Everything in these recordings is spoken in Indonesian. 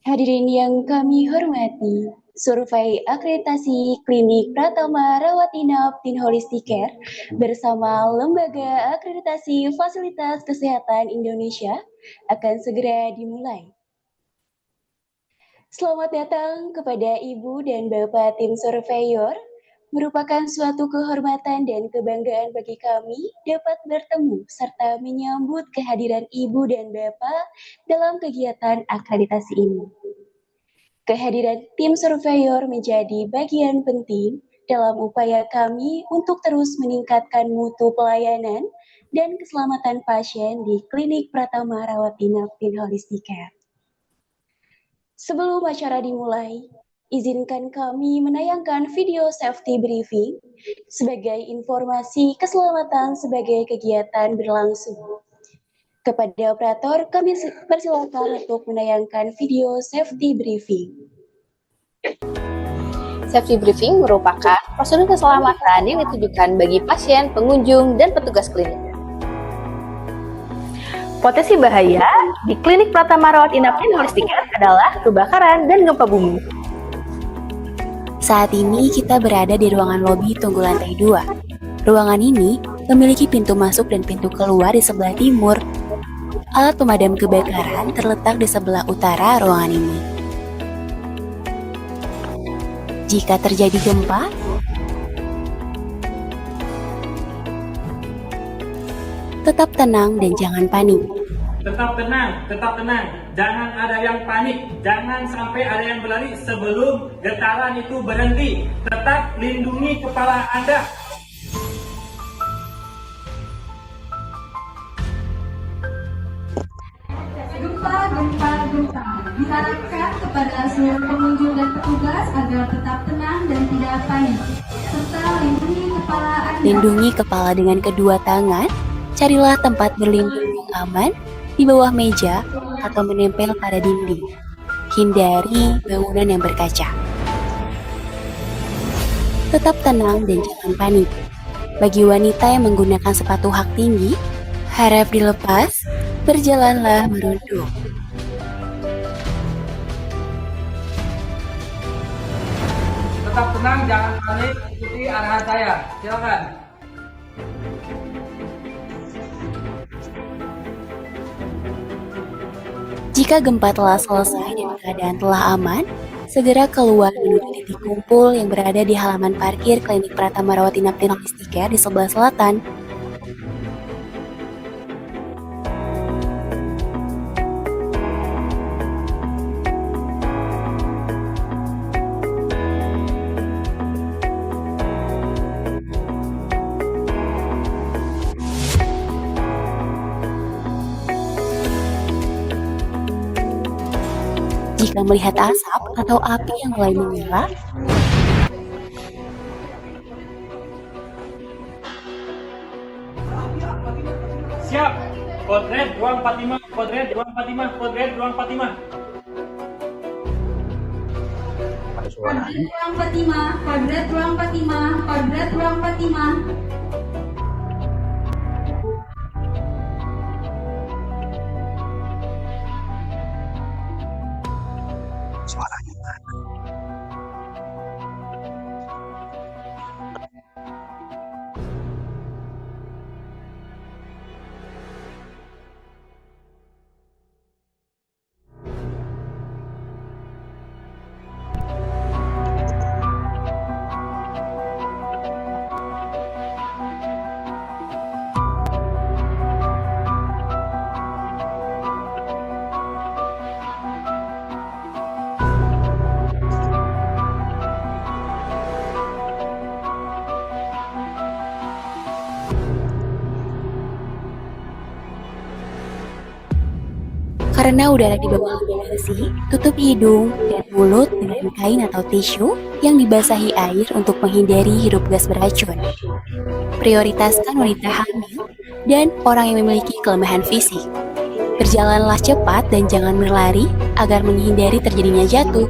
Hadirin yang kami hormati, survei akreditasi klinik Pratama Rawat Inap Tin Holistic Care bersama Lembaga Akreditasi Fasilitas Kesehatan Indonesia akan segera dimulai. Selamat datang kepada Ibu dan Bapak tim surveyor. Merupakan suatu kehormatan dan kebanggaan bagi kami dapat bertemu serta menyambut kehadiran Ibu dan Bapak dalam kegiatan akreditasi ini. Kehadiran tim surveyor menjadi bagian penting dalam upaya kami untuk terus meningkatkan mutu pelayanan dan keselamatan pasien di Klinik Pratama Rawat Inap Tin Holistic Care. Sebelum acara dimulai, izinkan kami menayangkan video safety briefing sebagai informasi keselamatan sebagai kegiatan berlangsung. Kepada operator, kami persilakan untuk menayangkan video safety briefing. Safety briefing merupakan prosedur keselamatan yang ditujukan bagi pasien, pengunjung, dan petugas klinik. Potensi bahaya di Klinik Pratama Rawat Inap Tin Holistic Care adalah kebakaran dan gempa bumi. Saat ini kita berada di ruangan lobi tunggu lantai 2. Ruangan ini memiliki pintu masuk dan pintu keluar di sebelah timur. Alat pemadam kebakaran terletak di sebelah utara ruangan ini. Jika terjadi gempa, tetap tenang dan jangan panik. Tetap tenang. Jangan ada yang panik. Jangan sampai ada yang berlari sebelum getaran itu berhenti. Tetap lindungi kepala Anda. Gempa. Diharapkan kepada seluruh pengunjung dan petugas agar tetap tenang dan tidak panik, serta lindungi kepala Anda. Lindungi kepala dengan kedua tangan. Carilah tempat berlindung yang aman di bawah meja atau menempel pada dinding. Hindari bangunan yang berkaca. Tetap tenang dan jangan panik. Bagi wanita yang menggunakan sepatu hak tinggi, harap dilepas, berjalanlah merunduk. Tetap tenang, jangan panik. Ikuti arahan saya. Silakan. Jika gempa telah selesai dan keadaan telah aman, segera keluar menuju titik kumpul yang berada di halaman parkir Klinik Pratama Rawat Inap Tin Holistic Care di sebelah selatan. Jika melihat asap atau api yang mulai menyala, Siap. Kodred ruang 45. Kodred ruang 45. Kodred ruang 45. Kodrat ruang 45. Kodrat ruang 45. Kodrat ruang 45. Suaranya mana? karena udara di bawah lebih bersih, tutup hidung dan mulut dengan kain atau tisu yang dibasahi air untuk menghindari hirup gas beracun. Prioritaskan wanita hamil dan orang yang memiliki kelemahan fisik. Berjalanlah cepat dan jangan berlari agar menghindari terjadinya jatuh.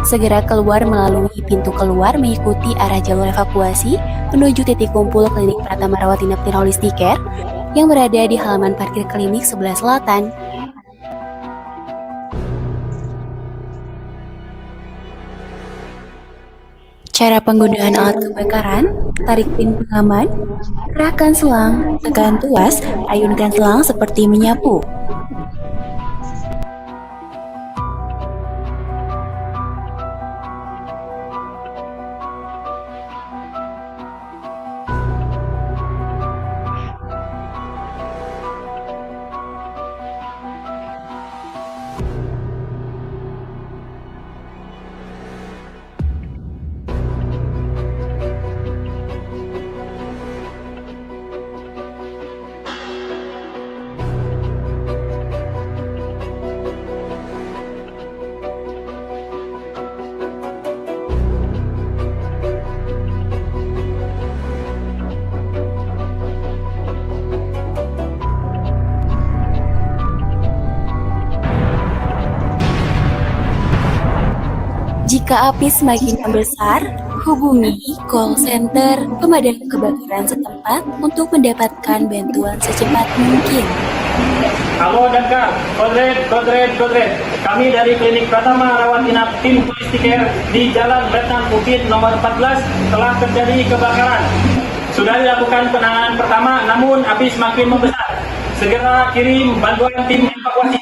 Segera keluar melalui pintu keluar mengikuti arah jalur evakuasi menuju titik kumpul Klinik Pratama Rawat Inap Tin Holistic Care yang berada di halaman parkir klinik sebelah selatan. Cara penggunaan alat kebakaran: tarik pin pengaman, kerahkan selang, tekan tuas, ayunkan selang seperti menyapu. Jika api semakin membesar, hubungi call center pemadam kebakaran setempat untuk mendapatkan bantuan secepat mungkin. Halo Damkar, Kodret. Kami dari Klinik Pratama Rawat Inap Tim Holistic Care di Jalan Letnan Bukit nomor 14 telah terjadi kebakaran. Sudah dilakukan penanganan pertama, namun api semakin membesar. Segera kirim bantuan tim evakuasi.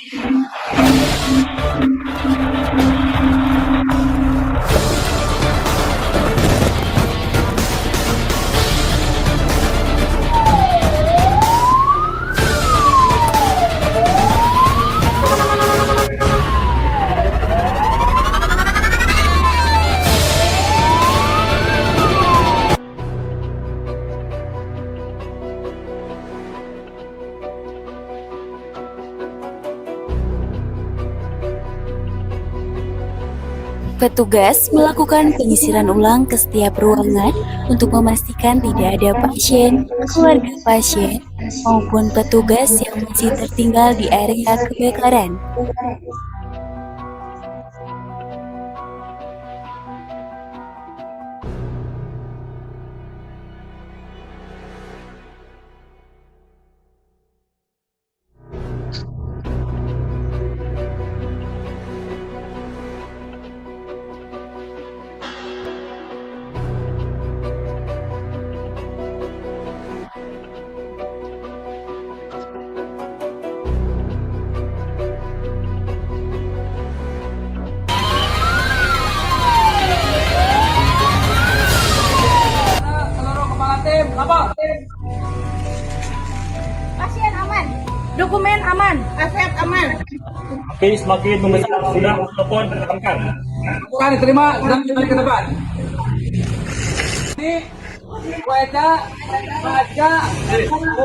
Petugas melakukan penyisiran ulang ke setiap ruangan untuk memastikan tidak ada pasien, keluarga pasien, maupun petugas yang masih tertinggal di area kebakaran. Pasien aman, dokumen aman, aset aman. Api semakin membesar, sudah telepon Damkar. Bukan diterima, sudah kembali ke depan. Ini, Waeca, Baca,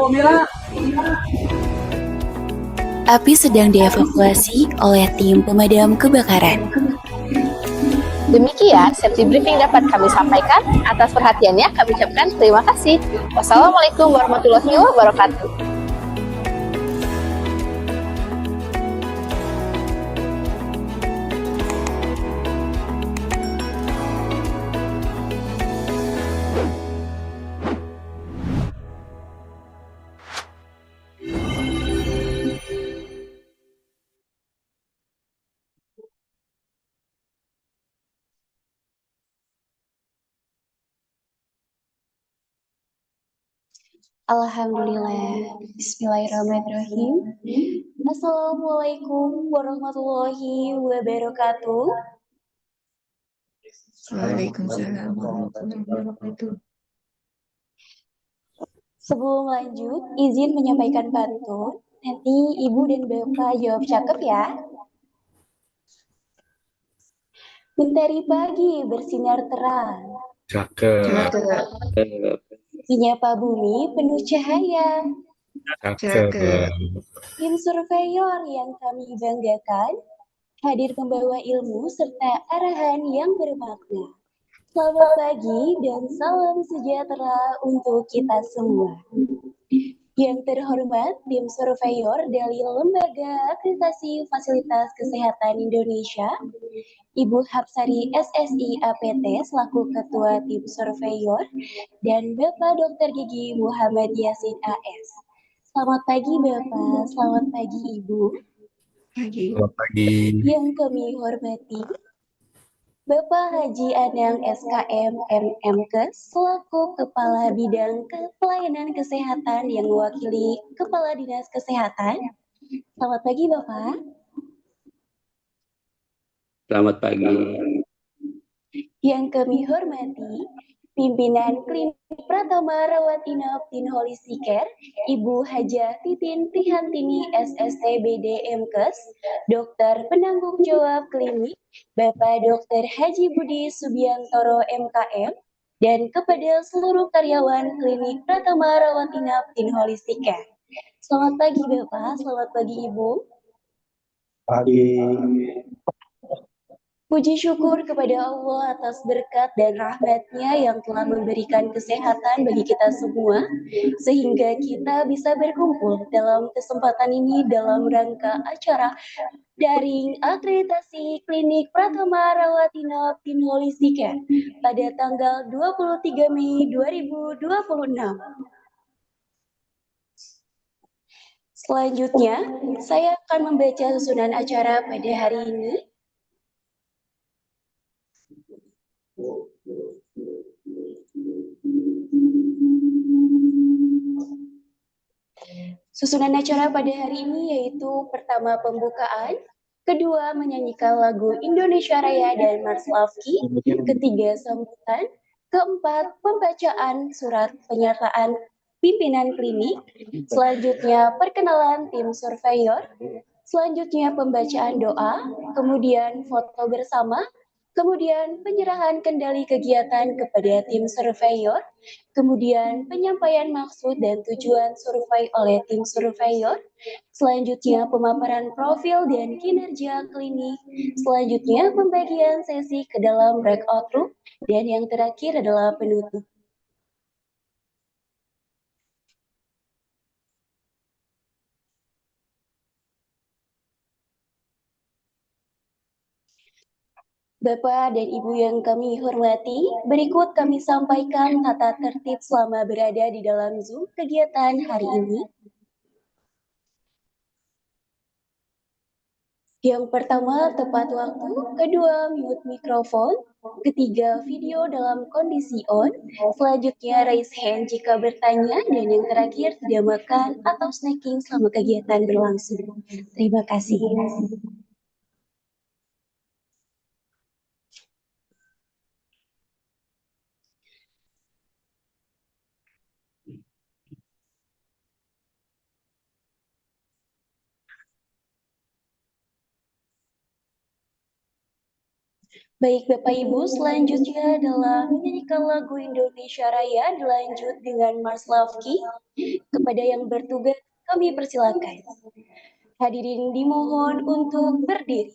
Mira. Api sedang dievakuasi oleh tim pemadam kebakaran. Demikian safety briefing dapat kami sampaikan. Atas perhatiannya kami ucapkan terima kasih. Wassalamualaikum warahmatullahi wabarakatuh. Alhamdulillah. Bismillahirrahmanirrahim. Assalamualaikum warahmatullahi wabarakatuh. Waalaikumsalam warahmatullahi wabarakatuh. Sebelum lanjut, izin menyampaikan pantun. Nanti Ibu dan Bapak jawab cakep ya. Mentari pagi bersinar terang, Cakep. menyapa bumi penuh cahaya. Cakep. Tim surveyor yang kami banggakan hadir membawa ilmu serta arahan yang bermakna. Selamat pagi dan salam sejahtera untuk kita semua. Yang terhormat tim surveyor dari Lembaga Akreditasi Fasilitas Kesehatan Indonesia, Ibu Hapsari SSI APT selaku Ketua Tim Surveyor, dan Bapak Dr. Gigi Muhammad Yasin AS Selamat pagi Bapak, selamat pagi Ibu. Pagi. Selamat pagi. Yang kami hormati Bapak Haji Anang SKM MMkes selaku Kepala Bidang Pelayanan Kesehatan yang mewakili Kepala Dinas Kesehatan. Selamat pagi Bapak. Selamat pagi. Yang kami hormati Pimpinan Klinik Pratama Rawat Inap Tin Holistic Care, Ibu Hajah Titin Prihantini SST BD MKes, Dokter Penanggung Jawab Klinik, Bapak Dokter Haji Budi Subiantoro MKM, dan kepada seluruh karyawan Klinik Pratama Rawat Inap Tin Holistic Care. Selamat pagi Bapak, selamat pagi Ibu. Pagi. Puji syukur kepada Allah atas berkat dan rahmat-Nya yang telah memberikan kesehatan bagi kita semua, sehingga kita bisa berkumpul dalam kesempatan ini dalam rangka acara daring akreditasi Klinik Pratama Rawat Inap Tin Holistic Care pada tanggal 23 Mei 2026. Selanjutnya, saya akan membaca susunan acara pada hari ini. Susunan acara pada hari ini yaitu pertama pembukaan, kedua menyanyikan lagu Indonesia Raya dan Mars Lavki, ketiga sambutan, keempat pembacaan surat penyertaan pimpinan klinik, selanjutnya perkenalan tim surveyor, selanjutnya pembacaan doa, kemudian foto bersama, kemudian penyerahan kendali kegiatan kepada tim surveyor, kemudian penyampaian maksud dan tujuan survei oleh tim surveyor, selanjutnya pemaparan profil dan kinerja klinik, selanjutnya pembagian sesi ke dalam breakout room, dan yang terakhir adalah penutup. Bapak dan Ibu yang kami hormati, berikut kami sampaikan tata tertib selama berada di dalam Zoom kegiatan hari ini. Yang pertama, tepat waktu, kedua, mute mikrofon, ketiga, video dalam kondisi on, selanjutnya raise hand jika bertanya, dan yang terakhir, tidak makan atau snacking selama kegiatan berlangsung. Terima kasih. Baik Bapak Ibu, selanjutnya adalah menyanyikan lagu Indonesia Raya dilanjut dengan Mars Lavki. Kepada yang bertugas kami persilakan. Hadirin dimohon untuk berdiri.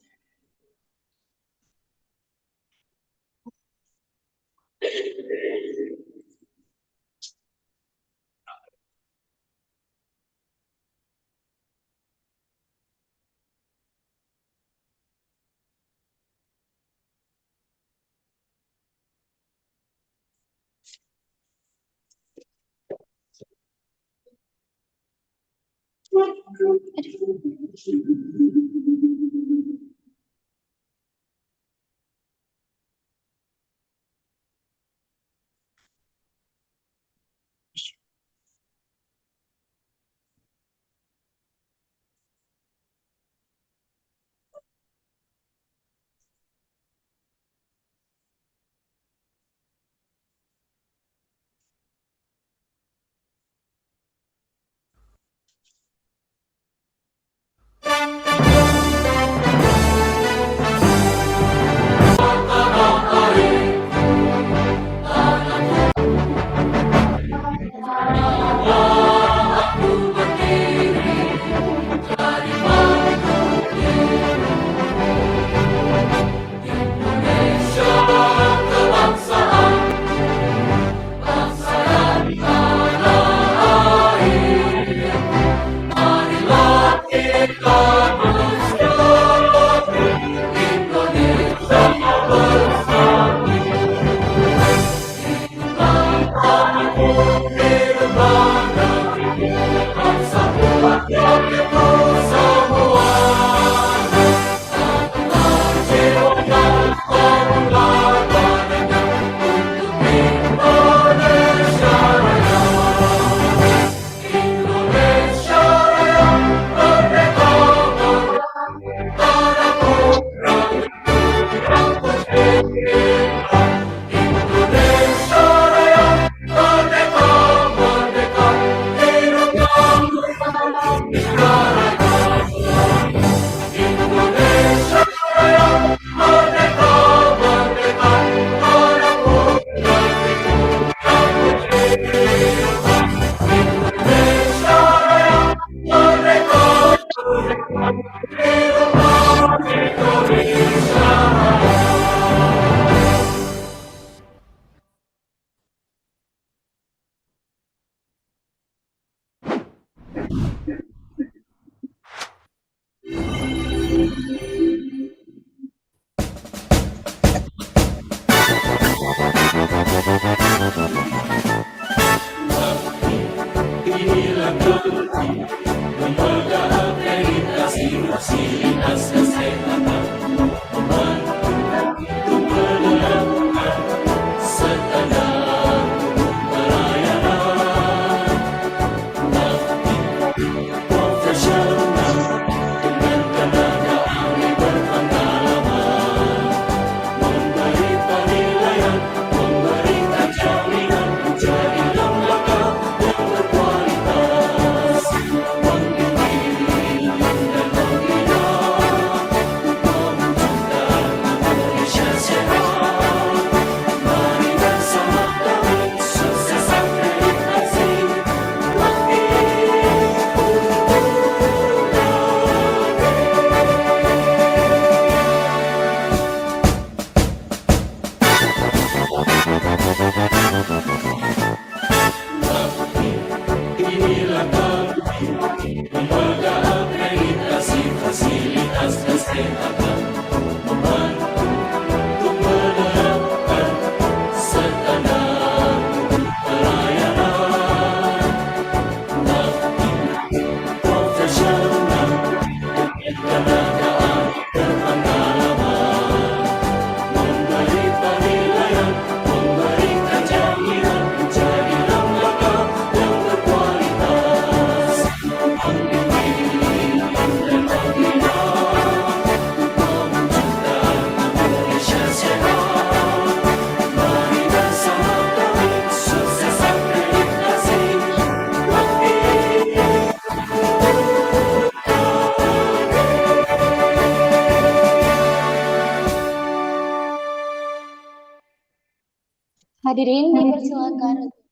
Hadirin dipersilakan untuk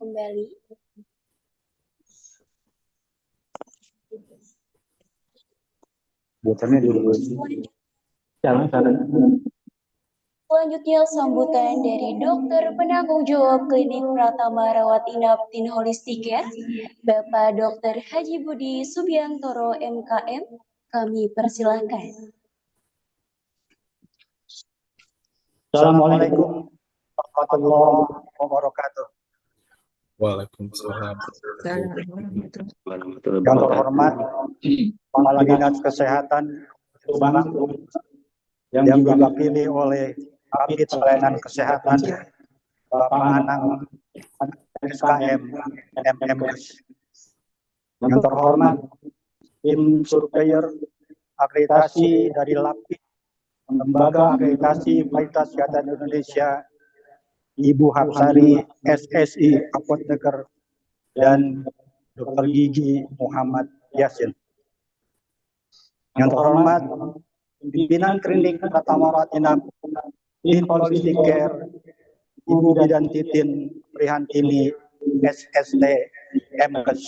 kembali. Selanjutnya sambutan dari dokter penanggung jawab Klinik Pratama Rawat Inap Tin Holistic Care, Bapak Dr. Haji Budi Subiantoro MKM. Kami persilahkan. Assalamualaikum warahmatullahi wabarakatuh. Waalaikumsalam. Yang terhormat Kepala Dinas Kesehatan Subang yang diwakili oleh Kabid Pelayanan Kesehatan Bapak Anang SKM MMS. Yang terhormat tim surveyor akreditasi dari LAPI, Lembaga Akreditasi Kualitas Kesehatan Indonesia, Ibu Hapsari SSI Apoteker, dan Dr. Gigi Muhammad Yasin. Yang terhormat pimpinan Klinik Pratama Rawat Inap Tin Holistic Care, Ibu Bidan Titin Prihantini SST MKes,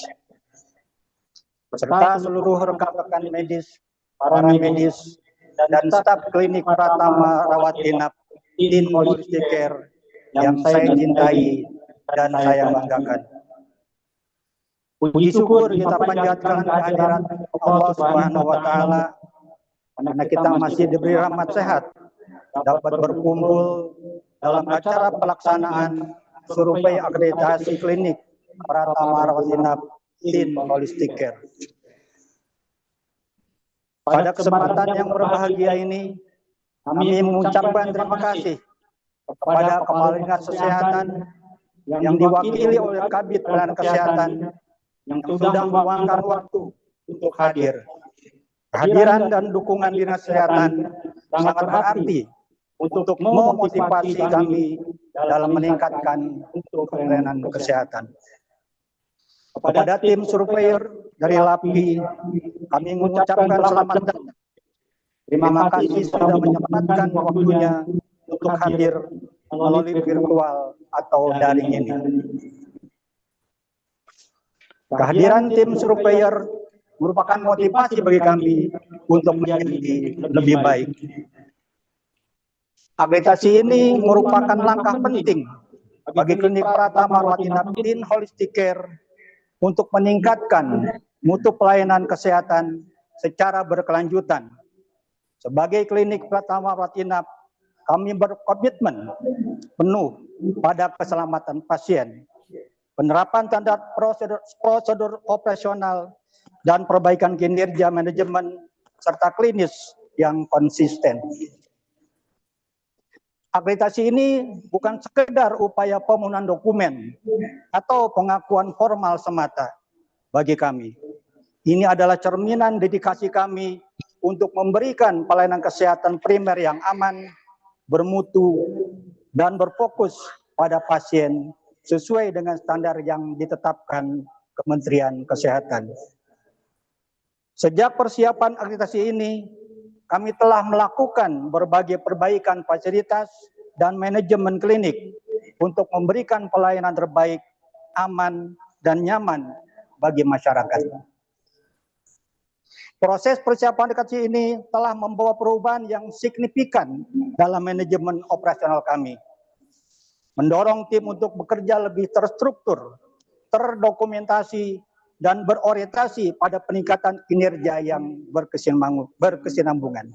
serta seluruh rekan-rekan medis, para medis, dan staf Klinik Pratama Rawat Inap Tin Holistic Care yang saya cintai dan saya banggakan. Puji syukur kita panjatkan kehadiran Allah Subhanahu wa Ta'ala karena kita masih diberi rahmat sehat dapat berkumpul dalam acara pelaksanaan survei akreditasi klinik Pratama Rawat Inap Tin Holistic Care. Pada kesempatan yang berbahagia ini, kami mengucapkan terima kasih kepada Kepala Dinas Kesehatan yang diwakili oleh Kabid Pelayanan Kesehatan yang sudah meluangkan waktu untuk hadir. Kehadiran dan dukungan Dinas Kesehatan sangat berarti untuk memotivasi kami dalam meningkatkan pelayanan kesehatan. Kepada tim surveyor dari LAPI, kami mengucapkan selamat datang. Terima kasih sudah menyempatkan waktunya untuk hadir melalui virtual atau daring ini. Kehadiran tim surveyor merupakan motivasi bagi kami untuk menjadi lebih baik. Akreditasi ini merupakan langkah penting bagi Klinik Pratama Rawat Inap Tin Holistic Care untuk meningkatkan mutu pelayanan kesehatan secara berkelanjutan. Sebagai Klinik Pratama Rawat Inap, kami berkomitmen penuh pada keselamatan pasien, penerapan standar prosedur operasional, dan perbaikan kinerja manajemen serta klinis yang konsisten. Akreditasi ini bukan sekedar upaya pemenuhan dokumen atau pengakuan formal semata bagi kami. Ini adalah cerminan dedikasi kami untuk memberikan pelayanan kesehatan primer yang aman, bermutu, dan berfokus pada pasien sesuai dengan standar yang ditetapkan Kementerian Kesehatan. Sejak persiapan akreditasi ini, kami telah melakukan berbagai perbaikan fasilitas dan manajemen klinik untuk memberikan pelayanan terbaik, aman, dan nyaman bagi masyarakat. Proses persiapan akreditasi ini telah membawa perubahan yang signifikan dalam manajemen operasional kami, mendorong tim untuk bekerja lebih terstruktur, terdokumentasi, dan berorientasi pada peningkatan kinerja yang berkesinambungan.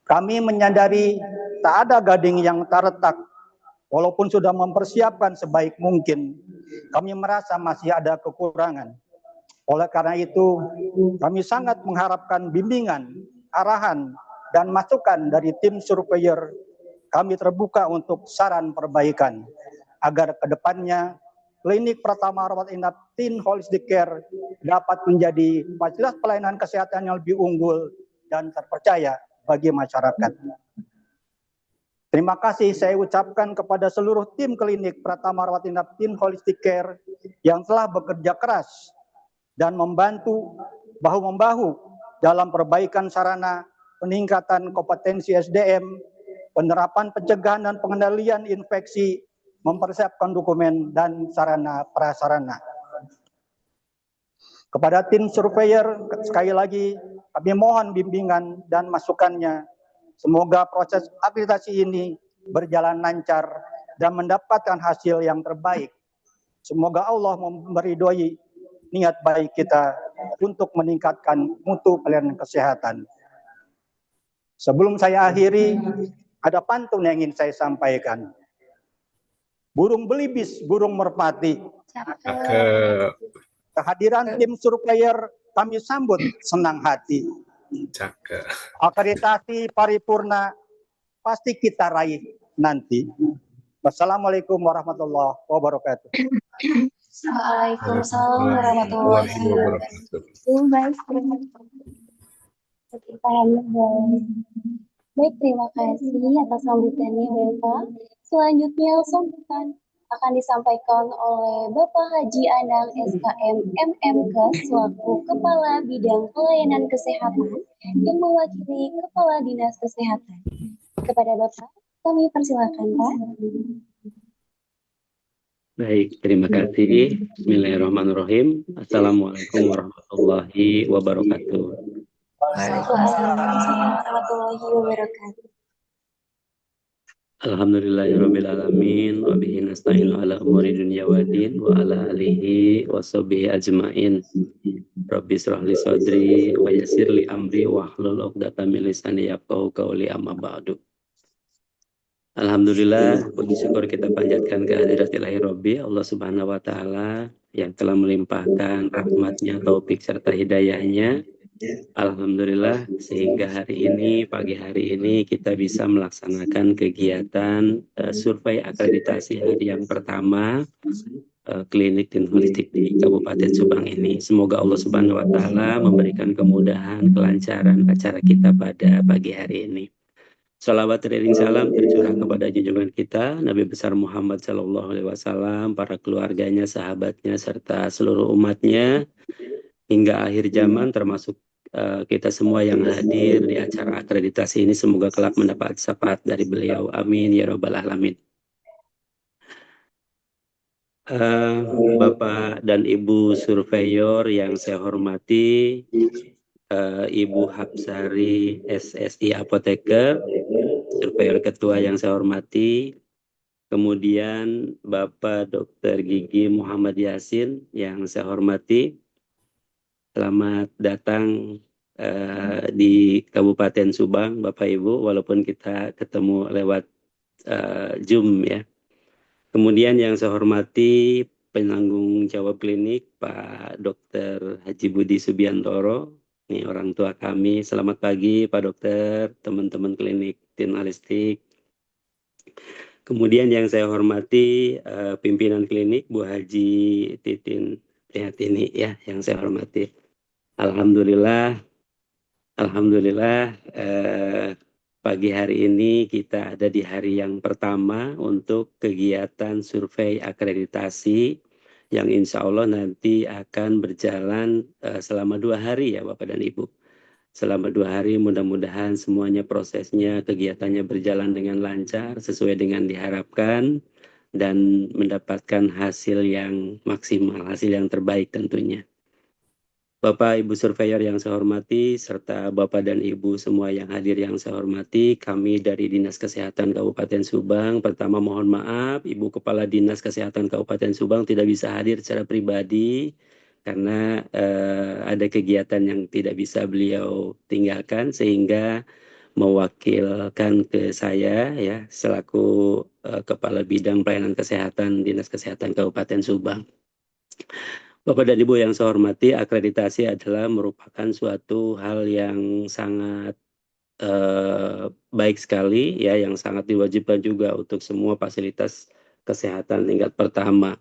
Kami menyadari tak ada gading yang terletak, walaupun sudah mempersiapkan sebaik mungkin, kami merasa masih ada kekurangan. Oleh karena itu, kami sangat mengharapkan bimbingan, arahan, dan masukan dari tim surveyor. Kami terbuka untuk saran perbaikan agar kedepannya Klinik Pratama Rawat Inap Tin Holistic Care dapat menjadi fasilitas pelayanan kesehatan yang lebih unggul dan terpercaya bagi masyarakat. Terima kasih saya ucapkan kepada seluruh tim Klinik Pratama Rawat Inap Tin Holistic Care yang telah bekerja keras dan membantu bahu-membahu dalam perbaikan sarana, peningkatan kompetensi SDM, penerapan pencegahan dan pengendalian infeksi, mempersiapkan dokumen dan sarana prasarana. Kepada tim surveyor, sekali lagi kami mohon bimbingan dan masukannya. Semoga proses akreditasi ini berjalan lancar dan mendapatkan hasil yang terbaik. Semoga Allah meridhoi niat baik kita untuk meningkatkan mutu pelayanan kesehatan. Sebelum saya akhiri, ada pantun yang ingin saya sampaikan. Burung belibis, burung merpati. Cakep. Kehadiran tim surveyor kami sambut senang hati. Cakep. Akreditasi paripurna pasti kita raih nanti. Wassalamualaikum warahmatullahi wabarakatuh. Waalaikumsalam warahmatullahi wabarakatuh. Baik, terima kasih atas sambutannya Bapak. Selanjutnya sambutan akan disampaikan oleh Bapak Haji Anang SKM MMK selaku Kepala Bidang Pelayanan Kesehatan yang mewakili Kepala Dinas Kesehatan. Kepada Bapak, kami persilakan Pak. Baik, terima kasih. Bismillahirrahmanirrahim. Assalamualaikum warahmatullahi wabarakatuh. Waalaikumsalam warahmatullahi wabarakatuh. Alhamdulillahirabbil alamin wa bihi nasta'inu ala umuri dunya waddin wa ala alihi wa sahbihi ajmain. Rabbi shrah li sadri wa yassir li amri wa hlul 'uqdatam min lisani yafqahu qawli amma ba'du. Alhamdulillah, puji syukur kita panjatkan kehadirat ilahi Rabbi Allah Subhanahu wa taala yang telah melimpahkan rahmatnya, taufik serta hidayahnya. Alhamdulillah sehingga hari ini, pagi hari ini kita bisa melaksanakan kegiatan survei akreditasi hari yang pertama klinik dan holistik di Kabupaten Subang ini. Semoga Allah Subhanahu wa taala memberikan kemudahan, kelancaran acara kita pada pagi hari ini. Salawat teriring salam tercurah kepada junjungan kita Nabi besar Muhammad Sallallahu Alaihi Wasallam, para keluarganya, sahabatnya, serta seluruh umatnya hingga akhir zaman, termasuk kita semua yang hadir di acara akreditasi ini. Semoga kelak mendapat syafaat dari beliau. Amin ya robbal alamin. Bapak dan Ibu surveyor yang saya hormati, Ibu Hapsari SSI Apoteker, surveyor ketua yang saya hormati, kemudian Bapak Dr. Gigi Muhammad Yasin yang saya hormati. Selamat datang di Kabupaten Subang, Bapak Ibu, walaupun kita ketemu lewat Zoom ya. Kemudian yang saya hormati penanggung jawab klinik Pak Dr. Haji Budi Subiantoro, ini orang tua kami. Selamat pagi Pak Dokter, teman-teman klinik Tinalistik. Kemudian yang saya hormati pimpinan klinik Bu Haji Titin Prihatini ya, yang saya hormati. Alhamdulillah pagi hari ini kita ada di hari yang pertama untuk kegiatan survei akreditasi yang insya Allah nanti akan berjalan selama 2 hari ya Bapak dan Ibu. Selama 2 hari mudah-mudahan semuanya prosesnya, kegiatannya berjalan dengan lancar sesuai dengan diharapkan dan mendapatkan hasil yang maksimal, hasil yang terbaik tentunya. Bapak Ibu surveyor yang saya hormati, serta Bapak dan Ibu semua yang hadir yang saya hormati, kami dari Dinas Kesehatan Kabupaten Subang, pertama mohon maaf Ibu Kepala Dinas Kesehatan Kabupaten Subang tidak bisa hadir secara pribadi karena ada kegiatan yang tidak bisa beliau tinggalkan, sehingga mewakilkan ke saya ya selaku Kepala Bidang Pelayanan Kesehatan Dinas Kesehatan Kabupaten Subang. Bapak dan Ibu yang saya hormati, akreditasi adalah merupakan suatu hal yang sangat baik sekali ya, yang sangat diwajibkan juga untuk semua fasilitas kesehatan tingkat pertama.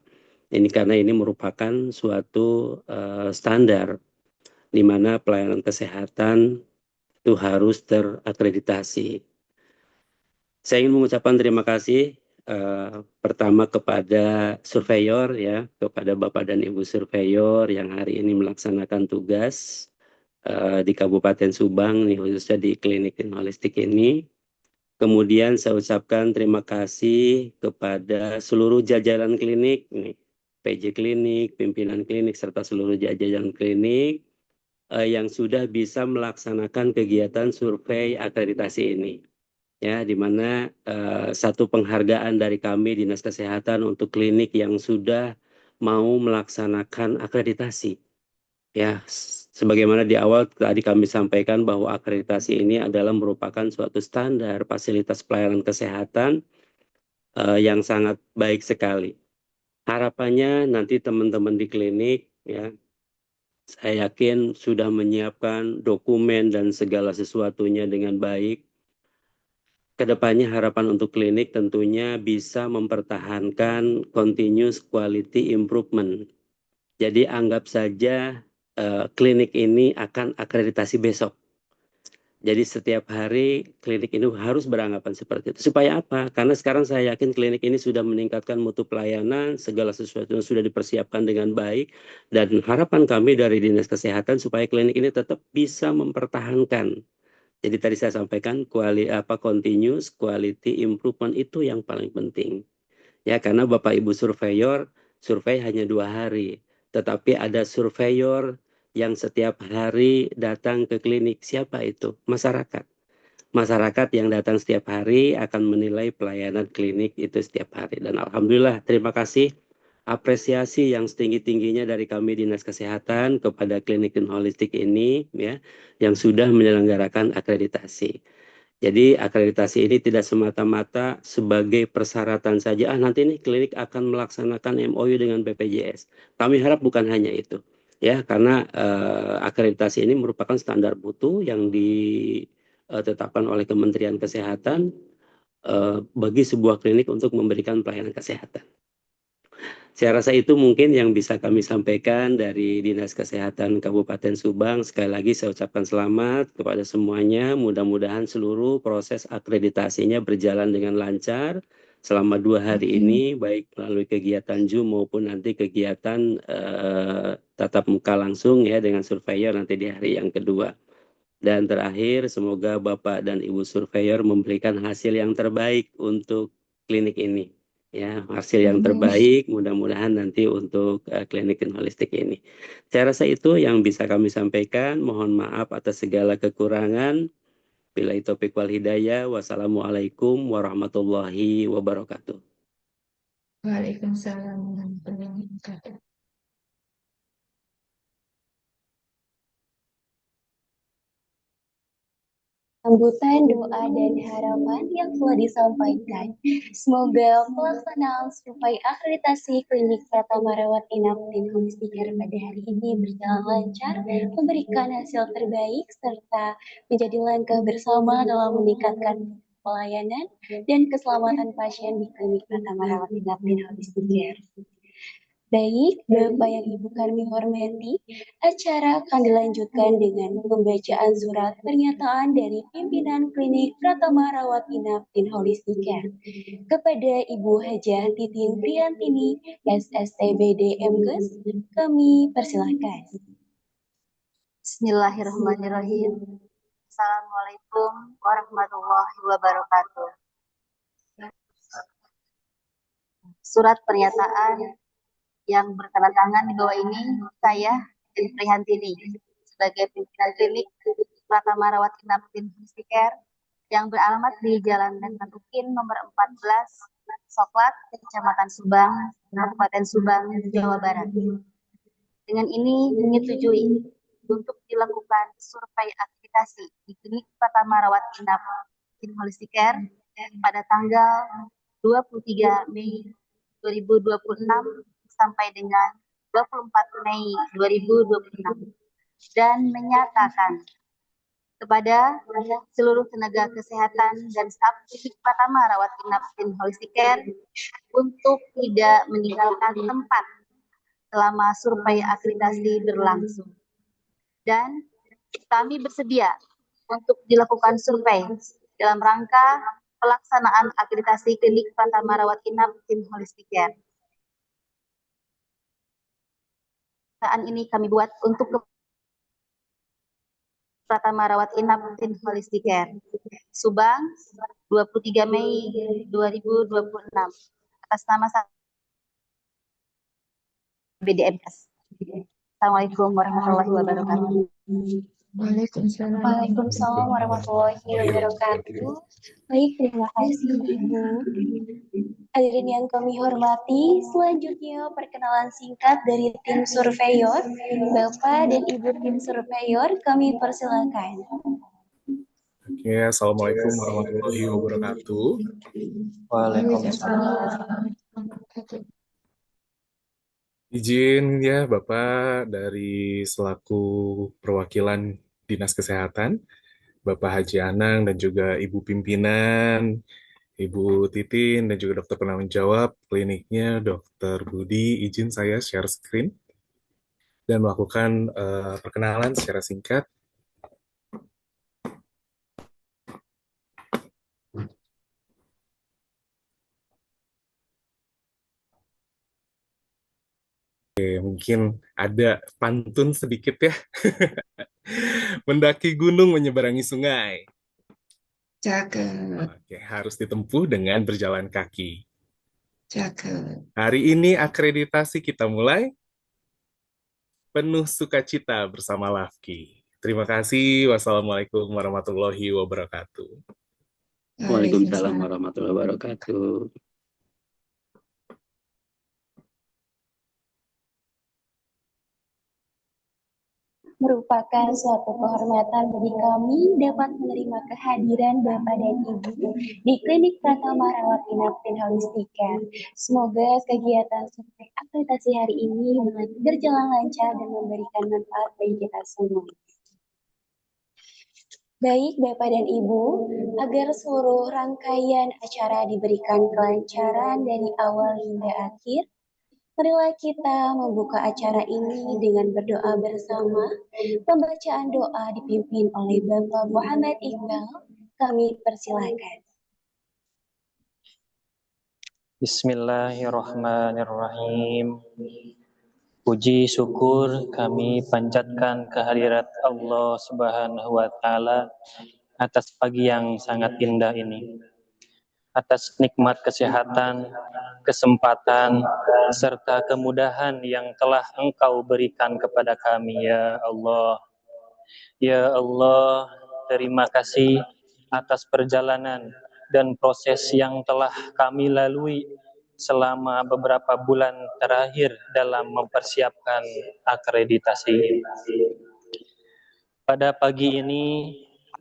Ini karena ini merupakan suatu standar di mana pelayanan kesehatan itu harus terakreditasi. Saya ingin mengucapkan terima kasih pertama kepada surveyor ya, kepada Bapak dan Ibu surveyor yang hari ini melaksanakan tugas di Kabupaten Subang nih, khususnya di klinik holistik ini. Kemudian saya ucapkan terima kasih kepada seluruh jajaran klinik, nih, PJ Klinik, pimpinan klinik, serta seluruh jajaran klinik yang sudah bisa melaksanakan kegiatan survei akreditasi ini. Ya, di mana satu penghargaan dari kami Dinas Kesehatan untuk klinik yang sudah mau melaksanakan akreditasi. Ya, sebagaimana di awal tadi kami sampaikan bahwa akreditasi ini adalah merupakan suatu standar fasilitas pelayanan kesehatan yang sangat baik sekali. Harapannya nanti teman-teman di klinik, ya, saya yakin sudah menyiapkan dokumen dan segala sesuatunya dengan baik. Kedepannya harapan untuk klinik tentunya bisa mempertahankan continuous quality improvement. Jadi anggap saja klinik ini akan akreditasi besok. Jadi setiap hari klinik ini harus beranggapan seperti itu. Supaya apa? Karena sekarang saya yakin klinik ini sudah meningkatkan mutu pelayanan, segala sesuatu sudah dipersiapkan dengan baik. Dan harapan kami dari Dinas Kesehatan supaya klinik ini tetap bisa mempertahankan. Jadi tadi saya sampaikan continuous quality improvement itu yang paling penting. Ya, karena Bapak Ibu surveyor, survei hanya 2 hari. Tetapi ada surveyor yang setiap hari datang ke klinik. Siapa itu? Masyarakat. Masyarakat yang datang setiap hari akan menilai pelayanan klinik itu setiap hari. Dan alhamdulillah, terima kasih apresiasi yang setinggi-tingginya dari kami Dinas Kesehatan kepada klinik dan holistik ini, ya, yang sudah menyelenggarakan akreditasi. Jadi akreditasi ini tidak semata-mata sebagai persyaratan saja. Nanti nih klinik akan melaksanakan MOU dengan BPJS. Kami harap bukan hanya itu, ya, karena akreditasi ini merupakan standar mutu yang ditetapkan oleh Kementerian Kesehatan bagi sebuah klinik untuk memberikan pelayanan kesehatan. Saya rasa itu mungkin yang bisa kami sampaikan dari Dinas Kesehatan Kabupaten Subang. Sekali lagi saya ucapkan selamat kepada semuanya. Mudah-mudahan seluruh proses akreditasinya berjalan dengan lancar selama 2 hari ini, baik melalui kegiatan Zoom maupun nanti kegiatan tatap muka langsung, ya, dengan surveyor nanti di hari yang kedua. Dan terakhir, semoga Bapak dan Ibu surveyor memberikan hasil yang terbaik untuk klinik ini. Ya, hasil yang terbaik mudah-mudahan nanti untuk klinik holistik ini. Saya rasa itu yang bisa kami sampaikan. Mohon maaf atas segala kekurangan. Billahi taufiq wal hidayah. Wassalamualaikum warahmatullahi wabarakatuh. Waalaikumsalam warahmatullahi wabarakatuh. Sambutan doa dan harapan yang telah disampaikan. Semoga pelaksanaan survei akreditasi klinik Pratama Rawat Inap dan Holistic Care pada hari ini berjalan lancar, memberikan hasil terbaik, serta menjadi langkah bersama dalam meningkatkan pelayanan dan keselamatan pasien di klinik Pratama Rawat Inap dan Holistic Care. Baik, Bapak yang Ibu kami hormati, acara akan dilanjutkan dengan pembacaan surat pernyataan dari pimpinan klinik Pratama Rawat Inap dan Holistic Care kepada Ibu Hajah Titin Priantini, SSTBD MKes, kami persilahkan. Bismillahirrahmanirrahim. Assalamualaikum warahmatullahi wabarakatuh. Surat pernyataan yang bertanda tangan di bawah ini saya Titin Prihantini sebagai pimpinan klinik Pratama Rawat Inap dan Holistic Care yang beralamat di Jalan Letnan Ukin nomor 14 Soklat, Kecamatan Subang, Kabupaten Subang, Jawa Barat. Dengan ini menyetujui untuk dilakukan survei akreditasi di klinik Pratama Rawat Inap dan Holistic Care pada tanggal 23 Mei 2026 sampai dengan 24 Mei 2026 dan menyatakan kepada seluruh tenaga kesehatan dan staf klinik Pratama Rawat Inap dan Holistic Care untuk tidak meninggalkan tempat selama survei akreditasi berlangsung. Dan kami bersedia untuk dilakukan survei dalam rangka pelaksanaan akreditasi klinik Pratama Rawat Inap dan Holistic Care. Ini kami buat untuk Pratama Rawat Inap dan Holistic Care Subang, 23 Mei 2026 atas nama BDMKes. Assalamualaikum warahmatullahi wabarakatuh. Waalaikumsalam warahmatullahi wabarakatuh. Baik, terima kasih Ibu. Hadirin yang kami hormati, selanjutnya perkenalan singkat dari tim surveyor. Bapak dan Ibu tim surveyor, kami persilakan. Oke, Assalamualaikum warahmatullahi wabarakatuh. Waalaikumsalam. Izin ya Bapak dari selaku perwakilan Dinas Kesehatan, Bapak Haji Anang dan juga Ibu Pimpinan, Ibu Titin dan juga dokter penanggung jawab kliniknya Dokter Budi, izin saya share screen dan melakukan perkenalan secara singkat. Oke, mungkin ada pantun sedikit ya. Mendaki gunung menyeberangi sungai. Cakep. Oke, harus ditempuh dengan berjalan kaki. Cakep. Hari ini akreditasi kita mulai. Penuh sukacita bersama Lafki. Terima kasih. Wassalamualaikum warahmatullahi wabarakatuh. Waalaikumsalam warahmatullahi wabarakatuh. Merupakan suatu kehormatan bagi kami dapat menerima kehadiran Bapak dan Ibu di Klinik Pratama Rawat Inap dan Holistika. Semoga kegiatan survei akreditasi hari ini berjalan lancar dan memberikan manfaat bagi kita semua. Baik Bapak dan Ibu, agar seluruh rangkaian acara diberikan kelancaran dari awal hingga akhir, marilah kita membuka acara ini dengan berdoa bersama. Pembacaan doa dipimpin oleh Bapak Muhammad Iqbal. Kami persilakan. Bismillahirrahmanirrahim. Puji syukur kami panjatkan kehadirat Allah Subhanahu wa Ta'ala atas pagi yang sangat indah ini, atas nikmat kesehatan, kesempatan, serta kemudahan yang telah Engkau berikan kepada kami, ya Allah. Ya Allah, terima kasih atas perjalanan dan proses yang telah kami lalui selama beberapa bulan terakhir dalam mempersiapkan akreditasi. Pada pagi ini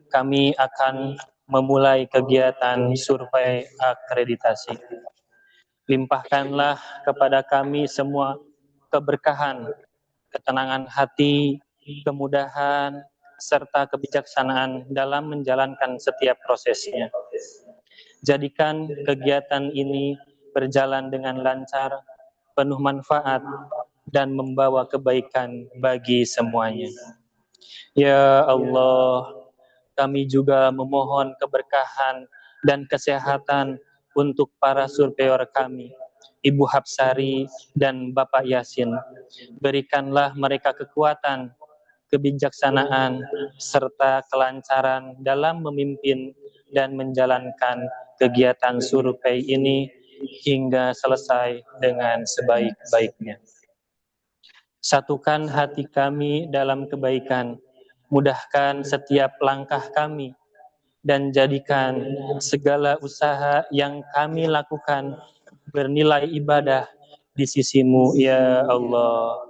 kami akan memulai kegiatan survei akreditasi. Limpahkanlah kepada kami semua keberkahan, ketenangan hati, kemudahan, serta kebijaksanaan dalam menjalankan setiap prosesnya. Jadikan kegiatan ini berjalan dengan lancar, penuh manfaat, dan membawa kebaikan bagi semuanya. Ya Allah, kami juga memohon keberkahan dan kesehatan untuk para surveyor kami, Ibu Hapsari dan Bapak Yasin. Berikanlah mereka kekuatan, kebijaksanaan, serta kelancaran dalam memimpin dan menjalankan kegiatan survei ini hingga selesai dengan sebaik-baiknya. Satukan hati kami dalam kebaikan, mudahkan setiap langkah kami, dan jadikan segala usaha yang kami lakukan bernilai ibadah di sisi-Mu, ya Allah.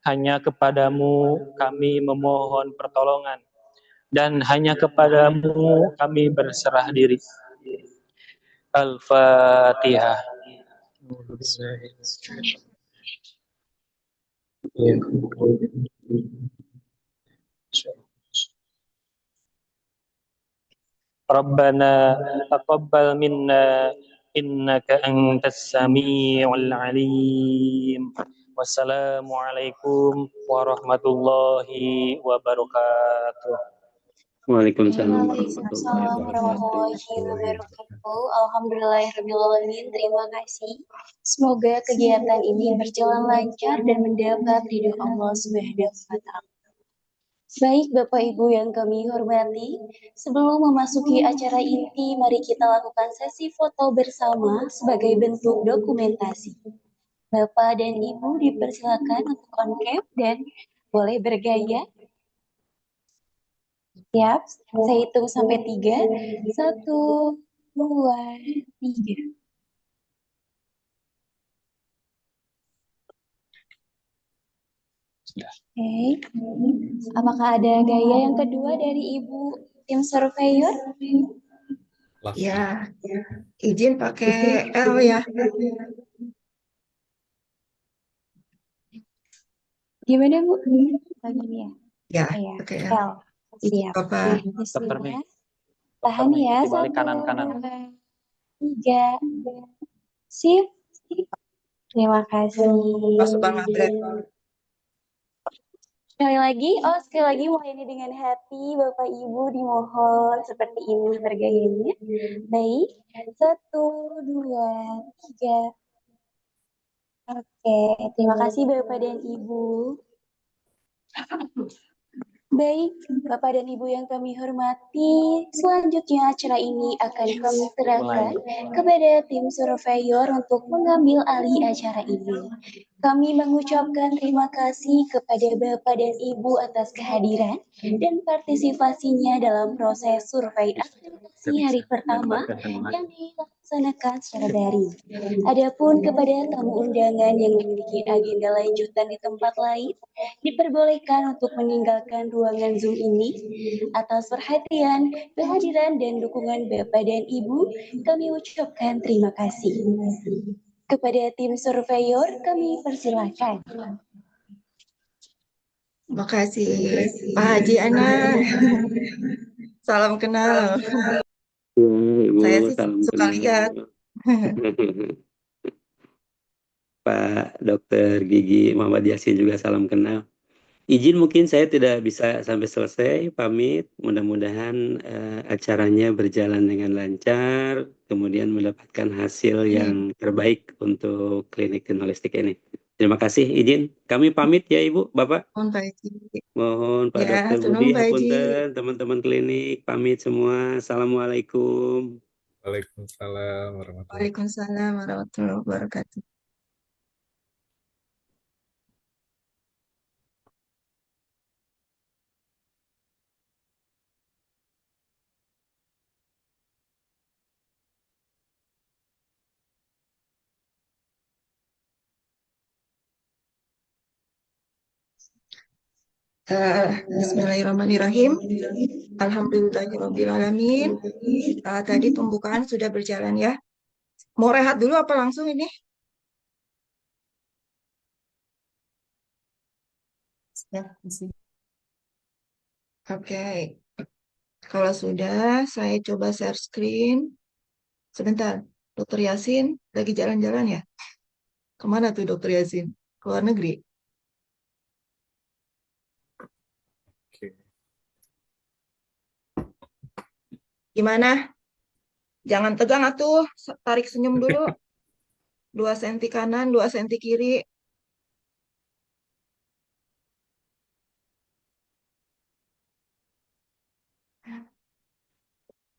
Hanya kepadamu kami memohon pertolongan, dan hanya kepadamu kami berserah diri. Al-Fatihah. Rabbana taqabbal minna innaka antas samiul alim. Wassalamualaikum warahmatullahi wabarakatuh. Waalaikumsalam warahmatullahi wabarakatuh. Alhamdulillahirrahmanirrahim. Terima kasih. Semoga kegiatan ini berjalan lancar dan mendapat ridho Allah Subhanahu wa Ta'ala. Baik Bapak Ibu yang kami hormati, sebelum memasuki acara inti, mari kita lakukan sesi foto bersama sebagai bentuk dokumentasi. Bapak dan Ibu dipersilakan untuk on cam dan boleh bergaya. Siap, saya hitung sampai 3. 1, 2, 3. Oke, apakah ada gaya yang kedua dari Ibu tim surveyor? Ya, izin pakai L ya. Gimana Bu? Begini ya? Ya, Iya, pakai L. L. Izin Siap. Bapak. Dokter Mi, Bismillah. Tahan Mi, ya, dibalik 1, kanan-kanan. 2, 3. Sip. Terima kasih. Masuk Bang Madret. Sekali lagi mulai dengan hati, Bapak Ibu dimohon seperti ini bergayanya. Baik, 1, 2, 3. Oke, terima kasih Bapak dan Ibu. Baik, Bapak dan Ibu yang kami hormati, selanjutnya acara ini akan kami serahkan kepada tim surveyor untuk mengambil alih acara ini. Kami mengucapkan terima kasih kepada Bapak dan Ibu atas kehadiran dan partisipasinya dalam proses survei akreditasi hari pertama yang dilaksanakan secara daring. Adapun kepada tamu undangan yang memiliki agenda lanjutan di tempat lain, diperbolehkan untuk meninggalkan ruangan Zoom ini. Atas perhatian, kehadiran, dan dukungan Bapak dan Ibu, kami ucapkan terima kasih. Kepada tim surveyor, kami persilahkan. Makasih Pak Haji Ana. Salam kenal. Ibu, Saya sih salam suka kenal. lihat. Pak Dokter Gigi Muhammad Yasin juga salam kenal. Izin mungkin saya tidak bisa sampai selesai, pamit. Mudah-mudahan acaranya berjalan dengan lancar, kemudian mendapatkan hasil yang terbaik untuk klinik jurnalistik ini. Terima kasih, izin. Kami pamit ya Ibu, Bapak. Mohon Pak Haji. Mohon Pak Ya, Dokter tunung Budi, Pak Haji. hapunten, teman-teman klinik, pamit semua. Assalamualaikum. Waalaikumsalam warahmatullahi Waalaikumsalam warahmatullahi wabarakatuh. Bismillahirrahmanirrahim. Alhamdulillahirrahmanirrahim. Tadi pembukaan sudah berjalan ya. Mau rehat dulu apa langsung ini? Oke. Kalau sudah, saya coba share screen. Sebentar, Dokter Yasin lagi jalan-jalan ya? Kemana tuh Dokter Yasin? Ke luar negeri? Gimana? Jangan tegang atuh, tarik senyum dulu. 2 senti kanan, 2 senti kiri.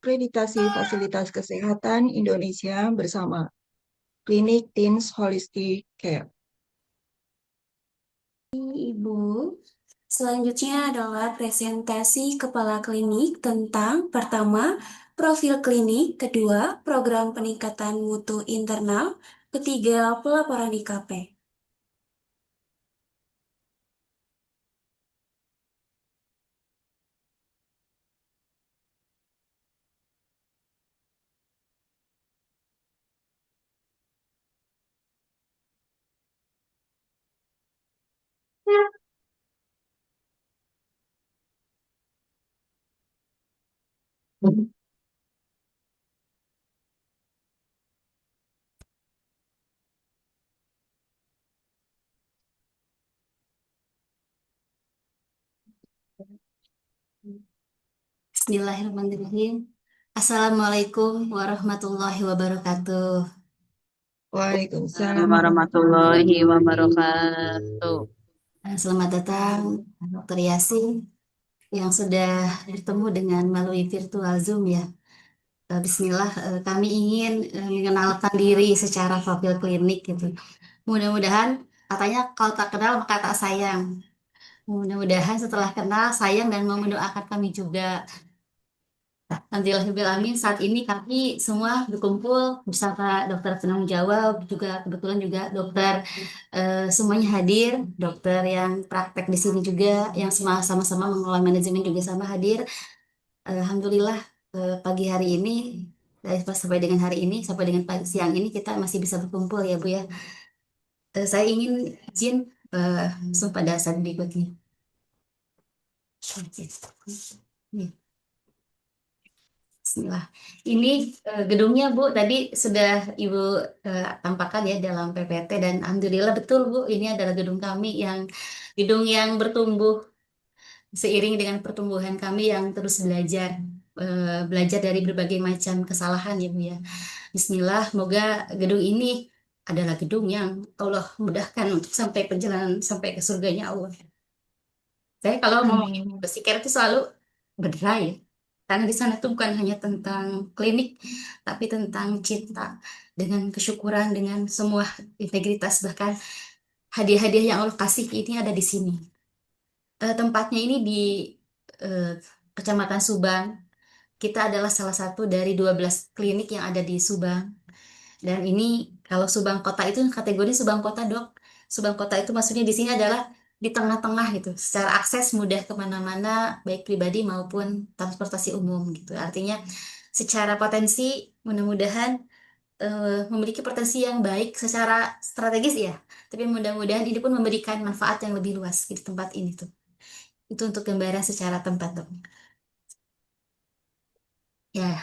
Akreditasi Fasilitas Kesehatan Indonesia bersama Klinik Teens Holistic Care. Ibu, selanjutnya adalah presentasi kepala klinik tentang pertama, profil klinik, kedua, program peningkatan mutu internal, ketiga, pelaporan IKP. Bismillahirrahmanirrahim. Assalamualaikum warahmatullahi wabarakatuh. Waalaikumsalam warahmatullahi wabarakatuh. Selamat datang, Dr. Yasin. yang sudah bertemu dengan melalui virtual Zoom ya. Bismillah, kami ingin mengenalkan diri secara profil klinik gitu. Mudah-mudahan katanya kalau tak kenal maka tak sayang. Mudah-mudahan setelah kenal sayang dan mau mendoakan kami juga. Alhamdulillahirrahmanirrahim, saat ini kami semua berkumpul bersama dokter penanggung jawab, juga kebetulan juga dokter semuanya hadir, dokter yang praktek di sini juga, yang sama-sama mengelola manajemen juga sama hadir. Alhamdulillah pagi hari ini, dari sampai dengan hari ini, sampai dengan siang ini kita masih bisa berkumpul ya Bu ya. Saya ingin izin langsung pada saat berikutnya. Nih. Bismillah. Ini gedungnya Bu, tadi sudah Ibu tampakkan ya dalam PPT dan Alhamdulillah betul Bu, ini adalah gedung yang bertumbuh seiring dengan pertumbuhan kami yang terus belajar dari berbagai macam kesalahan ya Bu ya. Bismillah, semoga gedung ini adalah gedung yang Allah mudahkan untuk sampai perjalanan sampai ke surganya Allah. Saya kalau ngomongin psikiater itu selalu berderai ya. Karena di sana tuh bukan hanya tentang klinik, tapi tentang cinta, dengan kesyukuran, dengan semua integritas, bahkan hadiah-hadiah yang Allah kasih ini ada di sini. Tempatnya ini di eh, Kecamatan Subang. Kita adalah salah satu dari 12 klinik yang ada di Subang. Dan ini kalau Subang Kota itu kategori Subang Kota Dok. Subang Kota itu maksudnya di sini adalah di tengah-tengah gitu. Secara akses mudah kemana-mana, baik pribadi maupun transportasi umum gitu. Artinya secara potensi mudah-mudahan memiliki potensi yang baik secara strategis ya. Tapi mudah-mudahan ini pun memberikan manfaat yang lebih luas di tempat ini tuh. Itu untuk gambaran secara tempat Dok. Ya,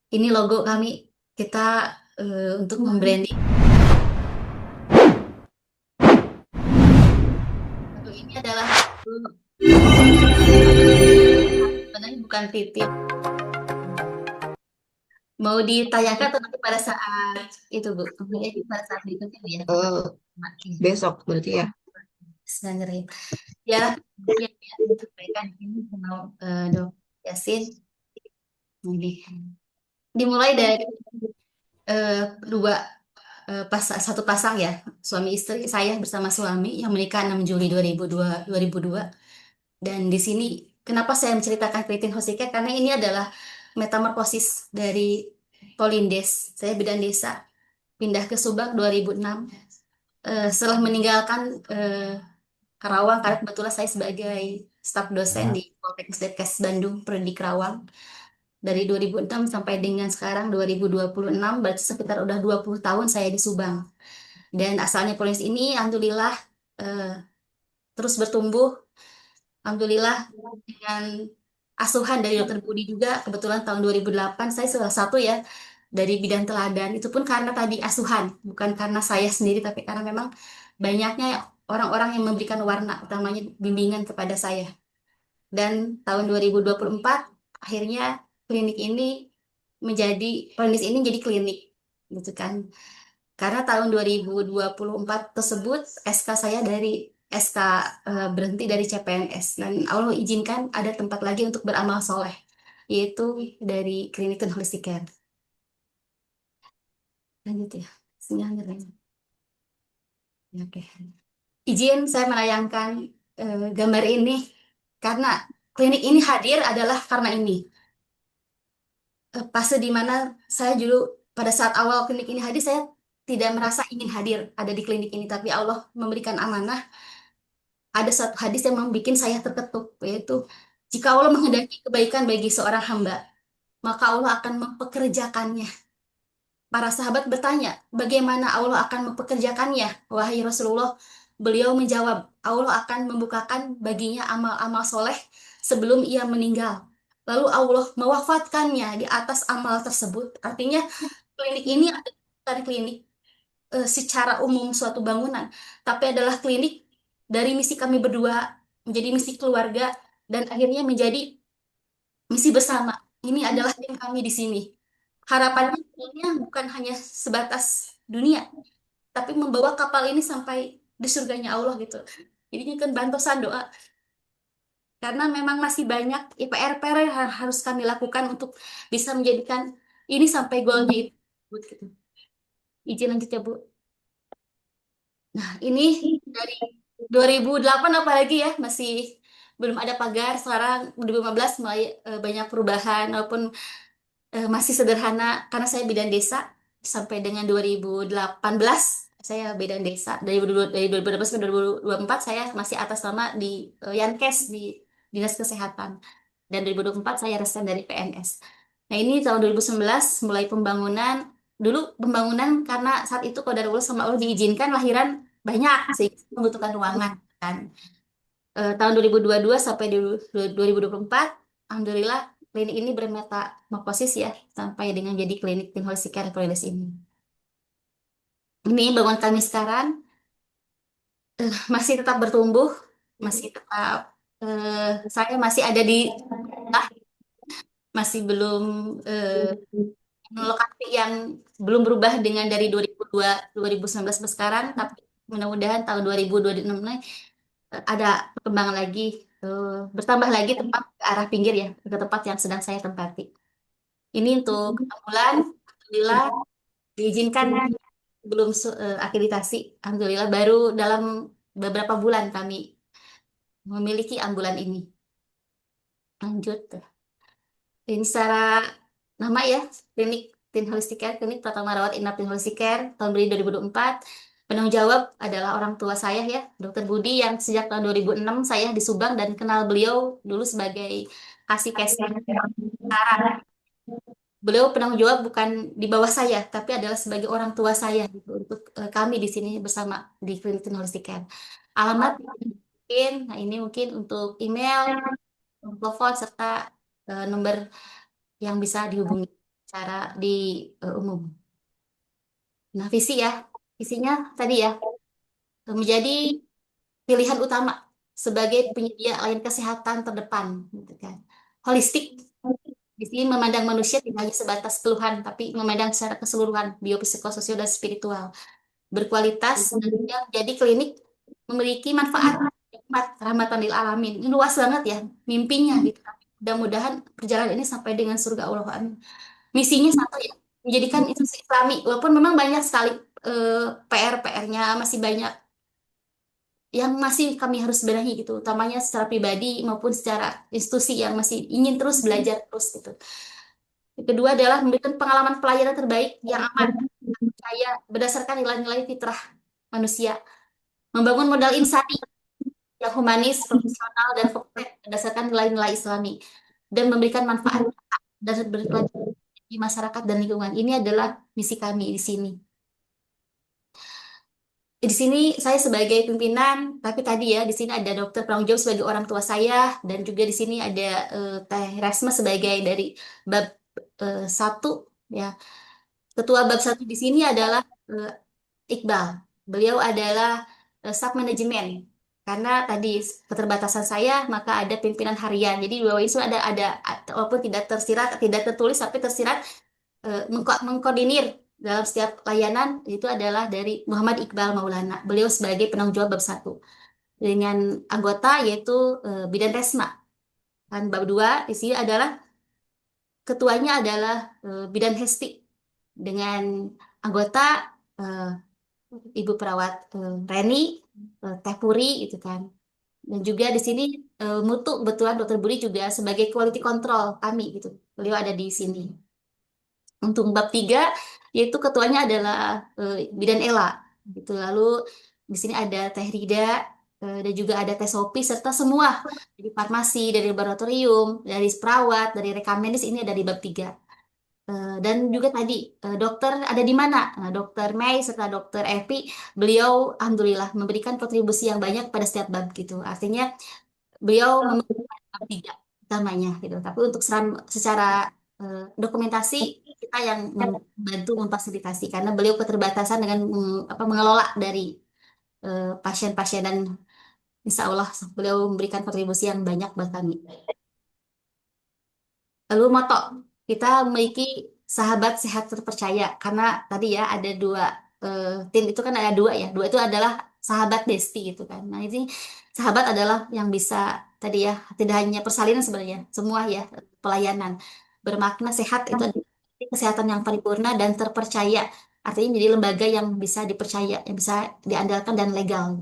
ini logo kami. Kita untuk membranding. Ini adalah sebenarnya bukan titip. Mau ditayangkan atau nanti pada saat itu Bu? Pada saat berikutnya ya. Besok berarti ya. Sebenarnya ya, disampaikan ini mau Dok Yasin. Dimulai dari satu pasang ya, suami istri, saya bersama suami yang menikah 6 Juli 2002. Dan di sini kenapa saya menceritakan Kritin Hosika, karena ini adalah metamorfosis dari Polindes. Saya bidan desa, pindah ke Subang 2006. Setelah meninggalkan Karawang, karena kebetulan saya sebagai staf dosen di Poltekkes Depkes Bandung, Prodi Karawang. Dari 2006 sampai dengan sekarang 2026, berarti sekitar udah 20 tahun saya di Subang. Dan asalnya Polines ini alhamdulillah terus bertumbuh. Alhamdulillah dengan asuhan dari Dokter Budi juga, kebetulan tahun 2008 saya salah satu ya dari bidan teladan. Itu pun karena tadi asuhan, bukan karena saya sendiri, tapi karena memang banyaknya orang-orang yang memberikan warna, utamanya bimbingan kepada saya. Dan tahun 2024 akhirnya klinik ini klinis ini jadi klinik gitu kan. Karena tahun 2024 tersebut SK saya dari SK berhenti dari CPNS, dan Allah izinkan ada tempat lagi untuk beramal soleh, yaitu dari klinik Holistic Care. Lanjut ya. Oke. Izin saya menayangkan gambar ini karena klinik ini hadir adalah karena ini. Fase di mana saya dulu pada saat awal klinik ini hadir, saya tidak merasa ingin hadir ada di klinik ini, tapi Allah memberikan amanah. Ada satu hadis yang membuat saya terketuk, yaitu jika Allah menghendaki kebaikan bagi seorang hamba, maka Allah akan mempekerjakannya. Para sahabat bertanya, bagaimana Allah akan mempekerjakannya? Wahai Rasulullah, beliau menjawab, Allah akan membukakan baginya amal-amal soleh sebelum ia meninggal. Lalu Allah mewafatkannya di atas amal tersebut. Artinya klinik ini bukan klinik secara umum suatu bangunan, tapi adalah klinik dari misi kami berdua menjadi misi keluarga dan akhirnya menjadi misi bersama. Ini adalah tim kami di sini. Harapannya bukan hanya sebatas dunia, tapi membawa kapal ini sampai di surganya Allah gitu. Ini kan bantosan doa. Karena memang masih banyak PR-PR yang harus kami lakukan untuk bisa menjadikan ini sampai golnya itu. Gitu. Izin lanjut ya, Bu. Nah, ini dari 2008 apalagi ya, masih belum ada pagar. Sekarang 2015 mulai banyak perubahan, walaupun masih sederhana karena saya bidan desa sampai dengan 2018 saya bidan desa dari 2018 ke 2024 saya masih atas nama di Yankes di Dinas Kesehatan dan 2024 saya resign dari PNS. Nah ini tahun 2019 mulai pembangunan dulu pembangunan karena saat itu Qadarullah sama Allah diizinkan lahiran banyak sehingga membutuhkan ruangan kan. Tahun 2022 sampai 2024 Alhamdulillah klinik ini bermetamorfosis ya sampai dengan jadi klinik tim holistic care Proides ini. Ini bangunan kami sekarang masih tetap bertumbuh, masih tetap saya masih ada di masih belum lokasi yang belum berubah dengan dari 2002 2019 sampai sekarang, tapi mudah-mudahan tahun 2026 ada perkembangan lagi, bertambah lagi tempat ke arah pinggir ya, ke tempat yang sedang saya tempati. Ini untuk ambulan, alhamdulillah diizinkan belum akreditasi, alhamdulillah baru dalam beberapa bulan kami memiliki ambulan ini. Lanjut, ini secara nama ya, klinik Tin Holistic Care, klinik Pratama Rawat Inap Tin Holistic Care, tahun berdiri 2024. Penanggung jawab adalah orang tua saya ya, Dr. Budi yang sejak tahun 2006 saya di Subang dan kenal beliau dulu sebagai kasih casing. Beliau penanggung jawab bukan di bawah saya, tapi adalah sebagai orang tua saya gitu, untuk kami di sini bersama di klinik Tin Holistic Care. Alamat mungkin, nah ini mungkin untuk email, telepon serta nomor yang bisa dihubungi secara di umum. Nah, visi ya, visinya tadi ya, menjadi pilihan utama sebagai penyedia layanan kesehatan terdepan, gitu kan. Holistik, di sini memandang manusia tidak hanya sebatas keluhan, tapi memandang secara keseluruhan, biopsikososial dan spiritual, berkualitas, dan juga jadi klinik memiliki manfaat, nikmat, rahmatan lil alamin. Ini luas banget ya, mimpinya gitu. Mudah-mudahan perjalanan ini sampai dengan surga Allah. Amin. Misinya satu ya, menjadikan institusi Islami, walaupun memang banyak sekali PR-PR-nya masih banyak yang masih kami harus benahi gitu, utamanya secara pribadi maupun secara institusi yang masih ingin terus belajar terus gitu. Yang kedua adalah memberikan pengalaman pelayanan terbaik yang aman, percaya berdasarkan nilai-nilai fitrah manusia, membangun modal insani yang humanis, profesional, dan fokus berdasarkan nilai-nilai Islami, dan memberikan manfaat dan berkelanjutan di masyarakat dan lingkungan. Ini adalah misi kami di sini. Di sini saya sebagai pimpinan, tapi tadi ya di sini ada dokter penanggung jawab sebagai orang tua saya, dan juga di sini ada Teh Rasma sebagai dari bab 1 ya. Ketua bab 1 di sini adalah Iqbal. Beliau adalah staff manajemen. Karena tadi keterbatasan saya, maka ada pimpinan harian. Jadi di bawah itu ada walaupun tidak tersirat, tidak tertulis, tapi tersirat mengkoordinir dalam setiap layanan itu adalah dari Muhammad Iqbal Maulana. Beliau sebagai penanggung jawab bab 1. Dengan anggota yaitu Bidan Resma. Dan bab 2 di sini adalah ketuanya adalah Bidan Hesti. Dengan anggota Ibu Perawat Reni, Teh Puri gitu kan. Dan juga di sini mutu kebetulan Dokter Budi juga sebagai quality control kami gitu. Beliau ada di sini. Untuk bab 3 yaitu ketuanya adalah Bidan Ela gitu. Lalu di sini ada Teh Rida dan juga ada Teh Sopi serta semua dari farmasi, dari laboratorium, dari perawat, dari rekam medis ini ada di bab 3. Dan juga tadi dokter ada di mana? Nah, Dokter Mei serta Dokter Evi, beliau alhamdulillah memberikan kontribusi yang banyak pada setiap bab gitu. Artinya beliau memberikan bab 3 utamanya gitu. Tapi untuk secara dokumentasi kita yang membantu memfasilitasi karena beliau keterbatasan dengan mengelola dari pasien-pasien dan insya Allah beliau memberikan kontribusi yang banyak buat kami. Lalu moto kita memiliki sahabat sehat terpercaya karena tadi ya ada 2 tin itu kan ada dua ya. Dua itu adalah sahabat besti gitu kan. Nah ini sahabat adalah yang bisa tadi ya, tidak hanya persalinan sebenarnya, semua ya pelayanan bermakna sehat itu adalah kesehatan yang paripurna dan terpercaya. Artinya menjadi lembaga yang bisa dipercaya, yang bisa diandalkan dan legal.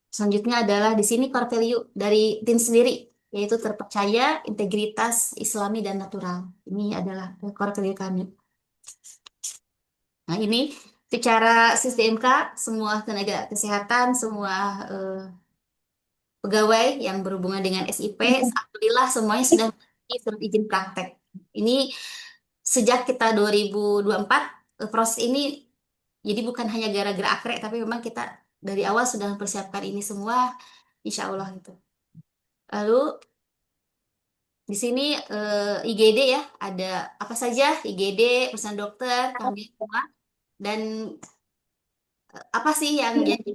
Selanjutnya adalah di sini core value dari tim sendiri, yaitu terpercaya, integritas, islami, dan natural. Ini adalah core value kami. Nah, ini secara SISDMK, semua tenaga kesehatan, semua pegawai yang berhubungan dengan SIP, alhamdulillah semuanya sudah memiliki surat izin praktek. Ini sejak kita 2024, proses ini jadi bukan hanya gara-gara akrek, tapi memang kita dari awal sudah mempersiapkan ini semua, insya Allah gitu. Lalu di sini IGD ya, ada apa saja IGD, perusahaan dokter, kami semua, dan apa sih yang jadi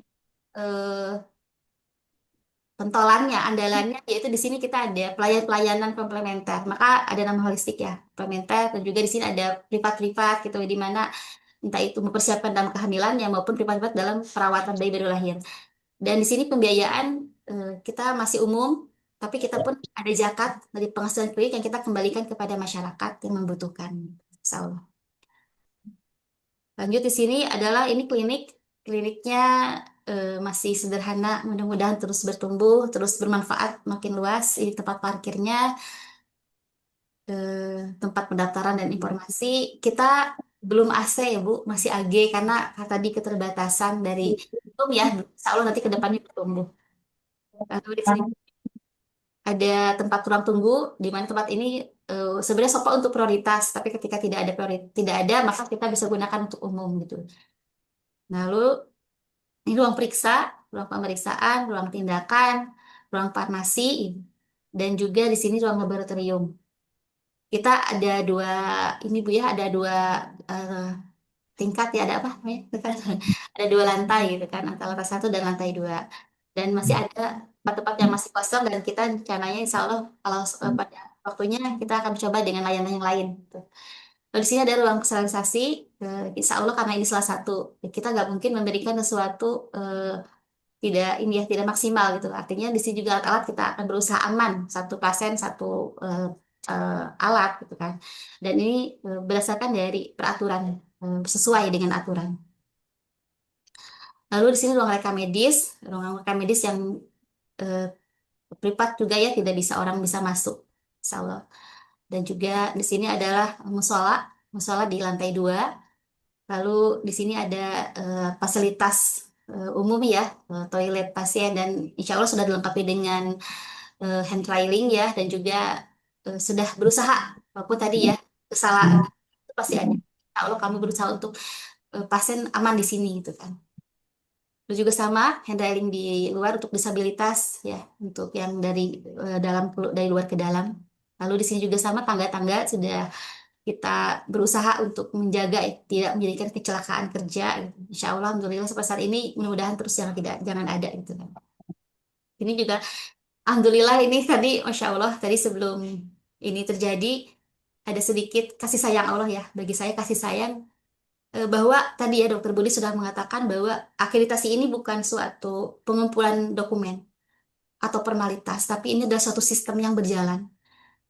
pentolannya, andalannya, yaitu di sini kita ada pelayanan komplementer, maka ada nama holistik ya, komplementer, dan juga di sini ada privat-privat gitu, di mana entah itu mempersiapkan dalam kehamilannya maupun privat-privat dalam perawatan bayi baru lahir. Dan di sini pembiayaan kita masih umum, tapi kita pun ada zakat dari penghasilan klinik yang kita kembalikan kepada masyarakat yang membutuhkan. Insya Allah. Lanjut di sini adalah ini kliniknya masih sederhana, mudah-mudahan terus bertumbuh, terus bermanfaat, makin luas. Ini tempat parkirnya, tempat pendaftaran dan informasi. Kita belum AC ya Bu, masih AG karena tadi keterbatasan dari ya, insya Allah nanti ke depannya bertumbuh. Lalu di sini ada tempat ruang tunggu, di mana tempat ini sebenarnya sofa untuk prioritas, tapi ketika tidak ada, maka kita bisa gunakan untuk umum gitu. Lalu ini ruang periksa, ruang pemeriksaan, ruang tindakan, ruang farmasi, dan juga di sini ruang laboratorium. Kita ada dua, ini Bu ya, ada dua tingkat ya, ada apa namanya? Ada dua lantai gitu kan, antara lantai 1 dan lantai 2. Dan masih ada tempat-tempat yang masih kosong dan kita rencananya insya Allah kalau pada waktunya kita akan coba dengan layanan yang lain. Gitu. Lalu di sini ada ruang sosialisasi, insya Allah karena ini salah satu, kita nggak mungkin memberikan sesuatu tidak ini ya tidak maksimal gitu. Artinya di sini juga alat-alat kita akan berusaha aman, satu pasien satu alat gitu kan. Dan ini berdasarkan dari peraturan, sesuai dengan aturan. Lalu di sini ruang rekam medis yang privat juga ya, tidak bisa orang bisa masuk, insya Allah. Dan juga di sini adalah musola di lantai 2. Lalu di sini ada fasilitas umum ya, toilet pasien, dan insya Allah sudah dilengkapi dengan hand drying ya, dan juga sudah berusaha, walaupun tadi ya kesalahan itu pasti ada. Insya Allah kami berusaha untuk pasien aman di sini gitu kan. Terus juga sama hand drying di luar untuk disabilitas ya, untuk yang dari dari luar ke dalam. Lalu di sini juga sama tangga-tangga sudah kita berusaha untuk menjaga tidak menjadikan kecelakaan kerja. Insya Allah, alhamdulillah sampai saat ini mudah-mudahan terus jangan ada gitu kan. Ini juga alhamdulillah ini tadi masya Allah tadi sebelum ini terjadi ada sedikit kasih sayang Allah ya, bagi saya kasih sayang bahwa tadi ya Dokter Budi sudah mengatakan bahwa akreditasi ini bukan suatu pengumpulan dokumen atau formalitas, tapi ini adalah suatu sistem yang berjalan.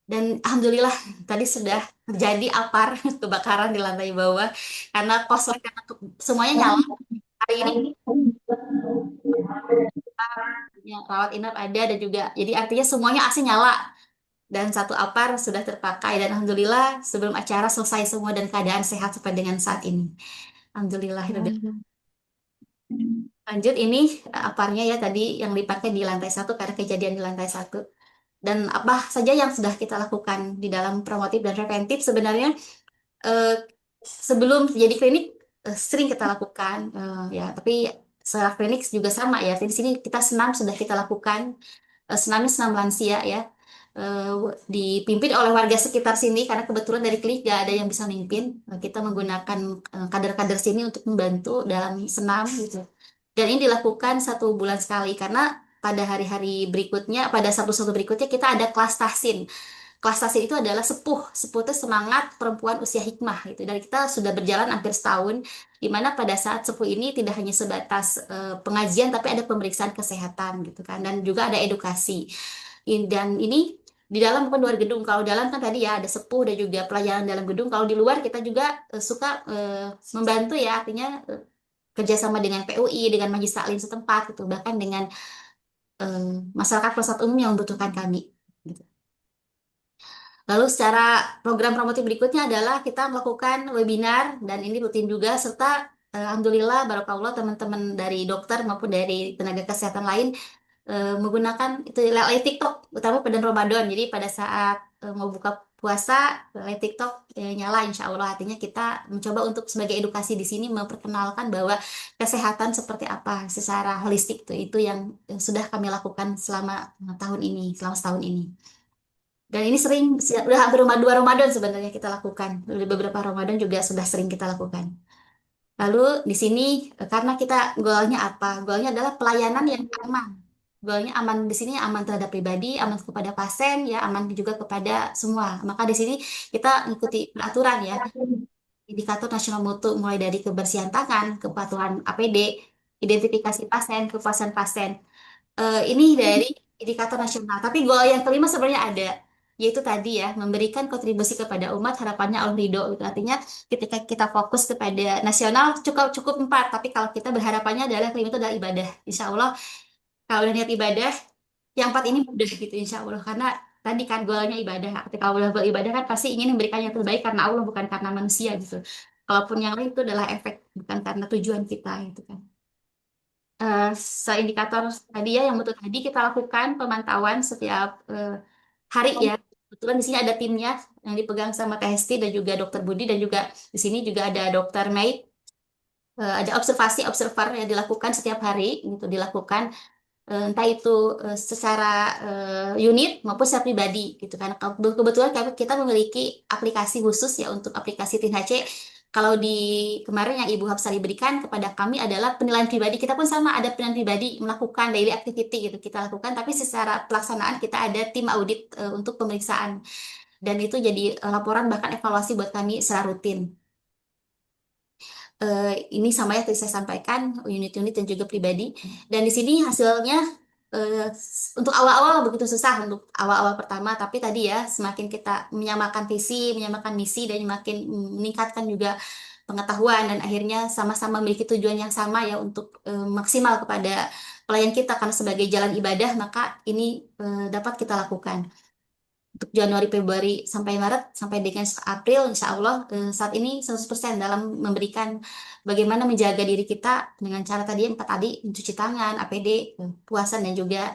Dan alhamdulillah tadi sudah terjadi apar kebakaran di lantai bawah karena kosong, karena semuanya nyala. Hari ini ya, rawat inap ada dan juga jadi artinya semuanya AC nyala dan satu apar sudah terpakai, dan alhamdulillah sebelum acara selesai semua dan keadaan sehat sampai dengan saat ini. Alhamdulillah. Lanjut ini aparnya ya tadi yang dipakai di lantai 1 karena kejadian di lantai 1. Dan apa saja yang sudah kita lakukan di dalam promotif dan preventif sebenarnya sebelum jadi klinik sering kita lakukan ya, tapi setelah klinik juga sama ya. Di sini kita senam sudah kita lakukan, senamnya senam lansia ya, dipimpin oleh warga sekitar sini karena kebetulan dari klinik gak ada yang bisa mimpin. Kita menggunakan kader-kader sini untuk membantu dalam senam gitu. Dan ini dilakukan 1 bulan sekali karena pada hari-hari berikutnya, pada Sabtu berikutnya kita ada kelas tahsin. kelas tahsin itu adalah sepuh. Sepuh itu semangat perempuan usia hikmah gitu. Dan kita sudah berjalan hampir setahun, di mana pada saat sepuh ini tidak hanya sebatas pengajian, tapi ada pemeriksaan kesehatan gitu kan, dan juga ada edukasi. Dan ini di dalam maupun luar gedung. Kalau dalam kan tadi ya ada sepuh dan juga pelayanan dalam gedung. Kalau di luar kita juga suka membantu ya, artinya kerjasama dengan PUI, dengan Majelis Taklim setempat gitu, bahkan dengan masyarakat persat umum yang membutuhkan kami. Gitu. Lalu secara program promotif berikutnya adalah kita melakukan webinar dan ini rutin juga, serta alhamdulillah barakallah teman-teman dari dokter maupun dari tenaga kesehatan lain menggunakan itu lewat TikTok, utama pada Ramadan. Jadi pada saat mau buka puasa, lewat TikTok nyala insya Allah. Artinya kita mencoba untuk sebagai edukasi di sini memperkenalkan bahwa kesehatan seperti apa secara holistik itu yang sudah kami lakukan selama tahun ini, selama setahun ini. Dan ini sering, udah hampir 2 Ramadan sebenarnya kita lakukan. Beberapa Ramadan juga sudah sering kita lakukan. Lalu di sini karena kita goalnya apa? Goalnya adalah pelayanan yang aman. Goalnya aman di sini, aman terhadap pribadi, aman kepada pasien, ya aman juga kepada semua. Maka di sini kita mengikuti peraturan ya, indikator nasional mutu mulai dari kebersihan tangan, kepatuhan APD, identifikasi pasien, kepuasan pasien. Ini dari indikator nasional. Tapi goal yang kelima sebenarnya ada, yaitu tadi ya, memberikan kontribusi kepada umat, harapannya Allah ridho. Gitu. Artinya ketika kita fokus kepada nasional cukup 4, tapi kalau kita berharapannya adalah kelima itu adalah ibadah. Insya Allah kalau udah niat ibadah, yang 4 ini mudah gitu insya Allah. Karena tadi kan goalnya ibadah. Ketika Allah beribadah kan pasti ingin memberikan yang terbaik karena Allah, bukan karena manusia gitu. Kalaupun yang lain itu adalah efek, bukan karena tujuan kita gitu kan. Seindikator tadi ya yang betul tadi kita lakukan pemantauan setiap hari ya. Kebetulan di sini ada timnya yang dipegang sama Teh Hesti dan juga Dokter Budi, dan juga di sini juga ada Dokter Mei. Ada observasi observer yang dilakukan setiap hari gitu, dilakukan entah itu secara unit maupun secara pribadi gitu kan. Kebetulan kita memiliki aplikasi khusus ya untuk aplikasi TinHC. Kalau di kemarin yang Ibu Hapsari berikan kepada kami adalah penilaian pribadi. Kita pun sama ada penilaian pribadi, melakukan daily activity gitu kita lakukan, tapi secara pelaksanaan kita ada tim audit untuk pemeriksaan. Dan itu jadi laporan bahkan evaluasi buat kami secara rutin. Ini sama ya tadi saya sampaikan unit-unit dan juga pribadi. Dan di sini hasilnya untuk awal-awal begitu susah untuk awal-awal pertama, tapi tadi ya semakin kita menyamakan visi, menyamakan misi, dan makin meningkatkan juga pengetahuan, dan akhirnya sama-sama memiliki tujuan yang sama ya untuk maksimal kepada pelayan kita, karena sebagai jalan ibadah maka ini dapat kita lakukan. Untuk Januari, Februari, sampai Maret, sampai dengan April, insya Allah saat ini 100% dalam memberikan bagaimana menjaga diri kita dengan cara tadi, 4 tadi, mencuci tangan, APD, puasan, dan juga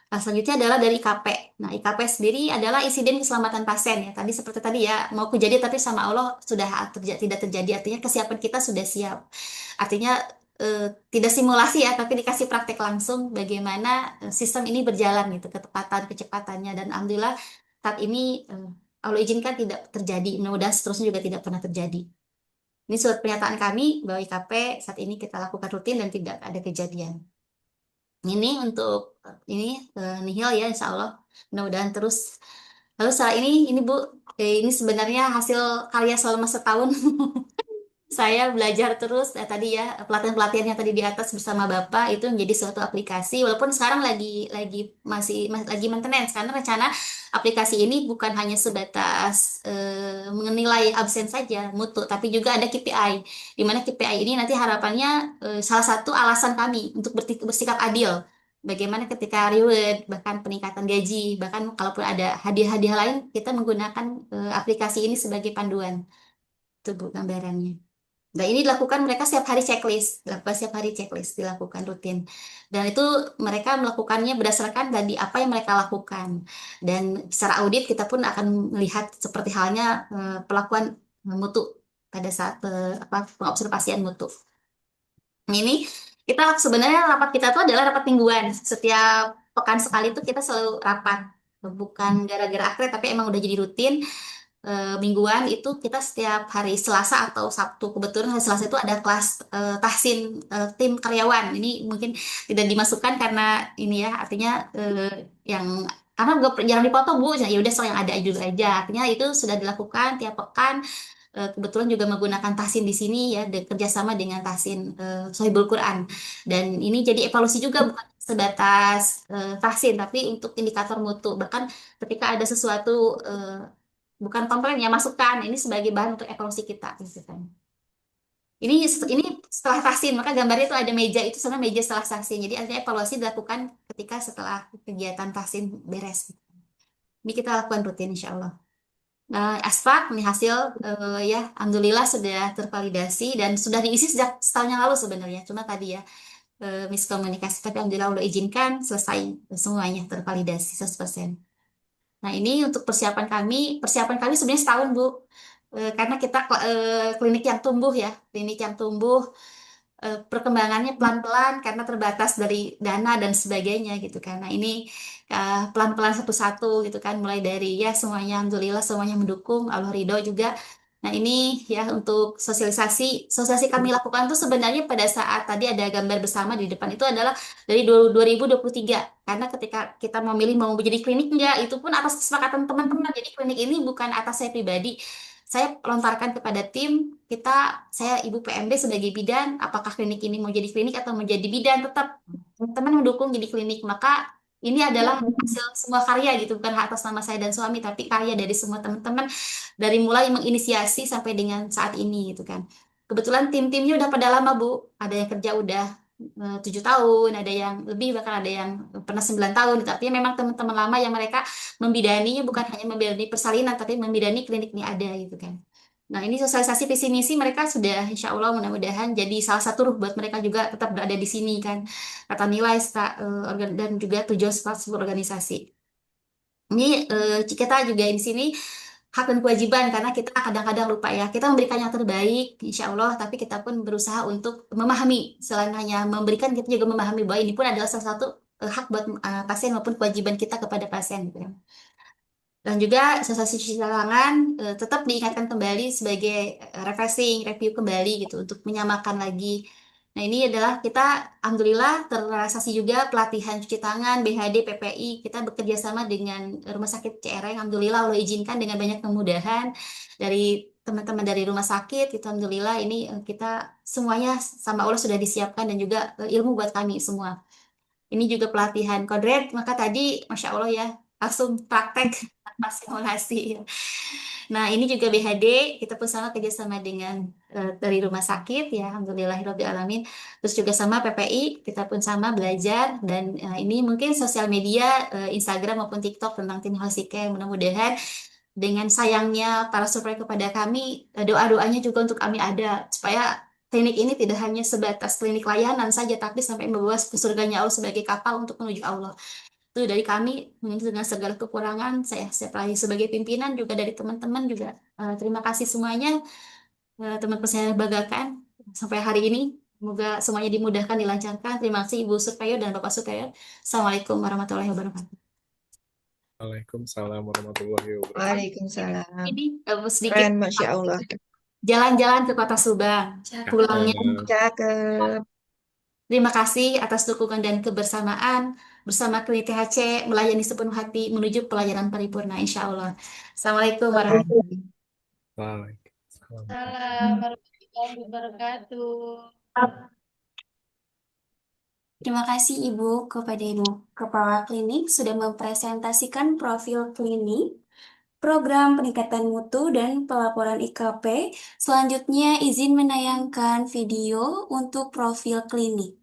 selanjutnya adalah dari IKP. Nah, IKP sendiri adalah insiden keselamatan pasien ya. Tadi seperti tadi ya, mau kejadian tapi sama Allah sudah tidak terjadi. Artinya kesiapan kita sudah siap. Artinya tidak simulasi ya, tapi dikasih praktek langsung bagaimana sistem ini berjalan gitu, ketepatan, kecepatannya, dan alhamdulillah saat ini Allah izinkan tidak terjadi. Mudah-mudahan seterusnya juga tidak pernah terjadi. Ini surat pernyataan kami bahwa IKP saat ini kita lakukan rutin dan tidak ada kejadian. Ini untuk ini nihil ya, insya Allah mudah-mudahan terus. Lalu setelah ini Bu, ini sebenarnya hasil karya selama setahun. Saya belajar terus tadi ya, pelatihan-pelatihan yang tadi di atas bersama Bapak itu menjadi suatu aplikasi, walaupun sekarang masih lagi maintenance, karena rencana aplikasi ini bukan hanya sebatas menilai absen saja mutu, tapi juga ada KPI, di mana KPI ini nanti harapannya salah satu alasan kami untuk bersikap adil. Bagaimana ketika reward, bahkan peningkatan gaji, bahkan kalaupun ada hadiah-hadiah lain, kita menggunakan aplikasi ini sebagai panduan. Itu Bu gambarannya. Dan ini dilakukan mereka setiap hari checklist dilakukan rutin. Dan itu mereka melakukannya berdasarkan dari apa yang mereka lakukan. Dan secara audit kita pun akan melihat seperti halnya perlakuan mutu pada saat pengobservasian mutu. Ini kita sebenarnya rapat kita itu adalah rapat mingguan. Setiap pekan sekali itu kita selalu rapat. Bukan gara-gara akhir, tapi emang udah jadi rutin. Mingguan itu kita setiap hari Selasa atau Sabtu, kebetulan hari Selasa itu ada kelas tahsin tim karyawan. Ini mungkin tidak dimasukkan karena ini ya, artinya yang karena jarang dipotong Bu, ya udah so yang ada dulu aja. Artinya itu sudah dilakukan tiap pekan. Kebetulan juga menggunakan Tahsin di sini ya, kerjasama dengan Tahsin Sohibul Quran. Dan ini jadi evaluasi juga bukan sebatas Tahsin, tapi untuk indikator mutu. Bahkan ketika ada sesuatu bukan komplain ya masukan, ini sebagai bahan untuk evaluasi kita gitu kan. Ini setelah Tahsin, maka gambarnya itu ada meja itu sebenarnya meja setelah Tahsin. Jadi artinya evaluasi dilakukan ketika setelah kegiatan Tahsin beres. Ini kita lakukan rutin insya Allah. Aspak nih hasil ya alhamdulillah sudah tervalidasi dan sudah diisi sejak setahun yang lalu sebenarnya, cuma tadi ya miskomunikasi, tapi alhamdulillah Allah izinkan selesai semuanya tervalidasi 100%. Nah ini untuk persiapan kami sebenarnya setahun Bu. Karena kita klinik yang tumbuh ya, klinik yang tumbuh, perkembangannya pelan-pelan karena terbatas dari dana dan sebagainya gitu kan. Nah ini pelan-pelan satu-satu gitu kan, mulai dari ya semuanya alhamdulillah semuanya mendukung, Allah ridho juga. Nah ini ya untuk sosialisasi kami lakukan tuh sebenarnya pada saat tadi ada gambar bersama di depan itu adalah dari 2023, karena ketika kita memilih mau menjadi klinik enggak, itu pun atas kesepakatan teman-teman. Jadi klinik ini bukan atas saya pribadi, saya lontarkan kepada tim kita, saya Ibu PMD sebagai bidan, apakah klinik ini mau jadi klinik atau menjadi bidan, tetap teman-teman mendukung jadi klinik. Maka ini adalah hasil semua karya gitu, bukan atas nama saya dan suami, tapi karya dari semua teman-teman dari mulai menginisiasi sampai dengan saat ini gitu kan. Kebetulan tim-timnya udah pada lama Bu, ada yang kerja udah 7 tahun, ada yang lebih, bahkan ada yang pernah 9 tahun. Tapi memang teman-teman lama yang mereka membidaninya bukan hanya membidani persalinan, tapi membidani klinik ini ada gitu kan. Nah ini sosialisasi visi misi mereka sudah insya Allah mudah-mudahan jadi salah satu ruh buat mereka juga tetap berada di sini kan. Kata nilai dan juga tujuan sebuah organisasi. Ini kita juga di sini hak dan kewajiban, karena kita kadang-kadang lupa ya, kita memberikan yang terbaik insya Allah, tapi kita pun berusaha untuk memahami, selain hanya memberikan kita juga memahami bahwa ini pun adalah salah satu hak buat pasien maupun kewajiban kita kepada pasien gitu ya. Dan juga sosialisasi cuci tangan tetap diingatkan kembali sebagai refreshing, review kembali gitu untuk menyamakan lagi. Nah ini adalah kita alhamdulillah terrealisasi juga pelatihan cuci tangan, BHD, PPI. Kita bekerja sama dengan Rumah Sakit CRM. Alhamdulillah Allah izinkan dengan banyak kemudahan dari teman-teman dari rumah sakit. Kita alhamdulillah ini kita semuanya sama Allah sudah disiapkan dan juga ilmu buat kami semua. Ini juga pelatihan kodret, maka tadi Masya Allah ya langsung praktek tanpa simulasi. Nah ini juga BHD, kita pun sama kerjasama dengan dari rumah sakit ya, alhamdulillahirabbil alamin. Terus juga sama PPI, kita pun sama belajar, dan ini mungkin sosial media Instagram maupun TikTok tentang tim healthcare. Mudah-mudahan dengan sayangnya para supporter kepada kami, doa-doanya juga untuk kami ada, supaya klinik ini tidak hanya sebatas klinik layanan saja, tapi sampai membawa ke surganya Allah sebagai kapal untuk menuju Allah. Itu dari kami, dengan segala kekurangan, saya lagi sebagai pimpinan, juga dari teman-teman juga. Terima kasih semuanya, teman-teman saya banggakan sampai hari ini. Semoga semuanya dimudahkan, dilancarkan. Terima kasih Ibu Surveyor dan Bapak Surveyor. Assalamualaikum warahmatullahi wabarakatuh. Waalaikumsalam warahmatullahi wabarakatuh. Waalaikumsalam. Ini sedikit Keren, Masya Allah. jalan-jalan ke Kota Subang. Pulangnya Cakep. terima kasih atas dukungan dan kebersamaan bersama Klinik THC melayani sepenuh hati menuju pelayanan paripurna insya Allah. Assalamualaikum warahmatullahi Waalaikumsalam. warahmatullahi wabarakatuh. Terima kasih Ibu kepada Ibu Kepala Klinik sudah mempresentasikan profil klinik, program peningkatan mutu, dan pelaporan IKP. Selanjutnya izin menayangkan video untuk profil klinik.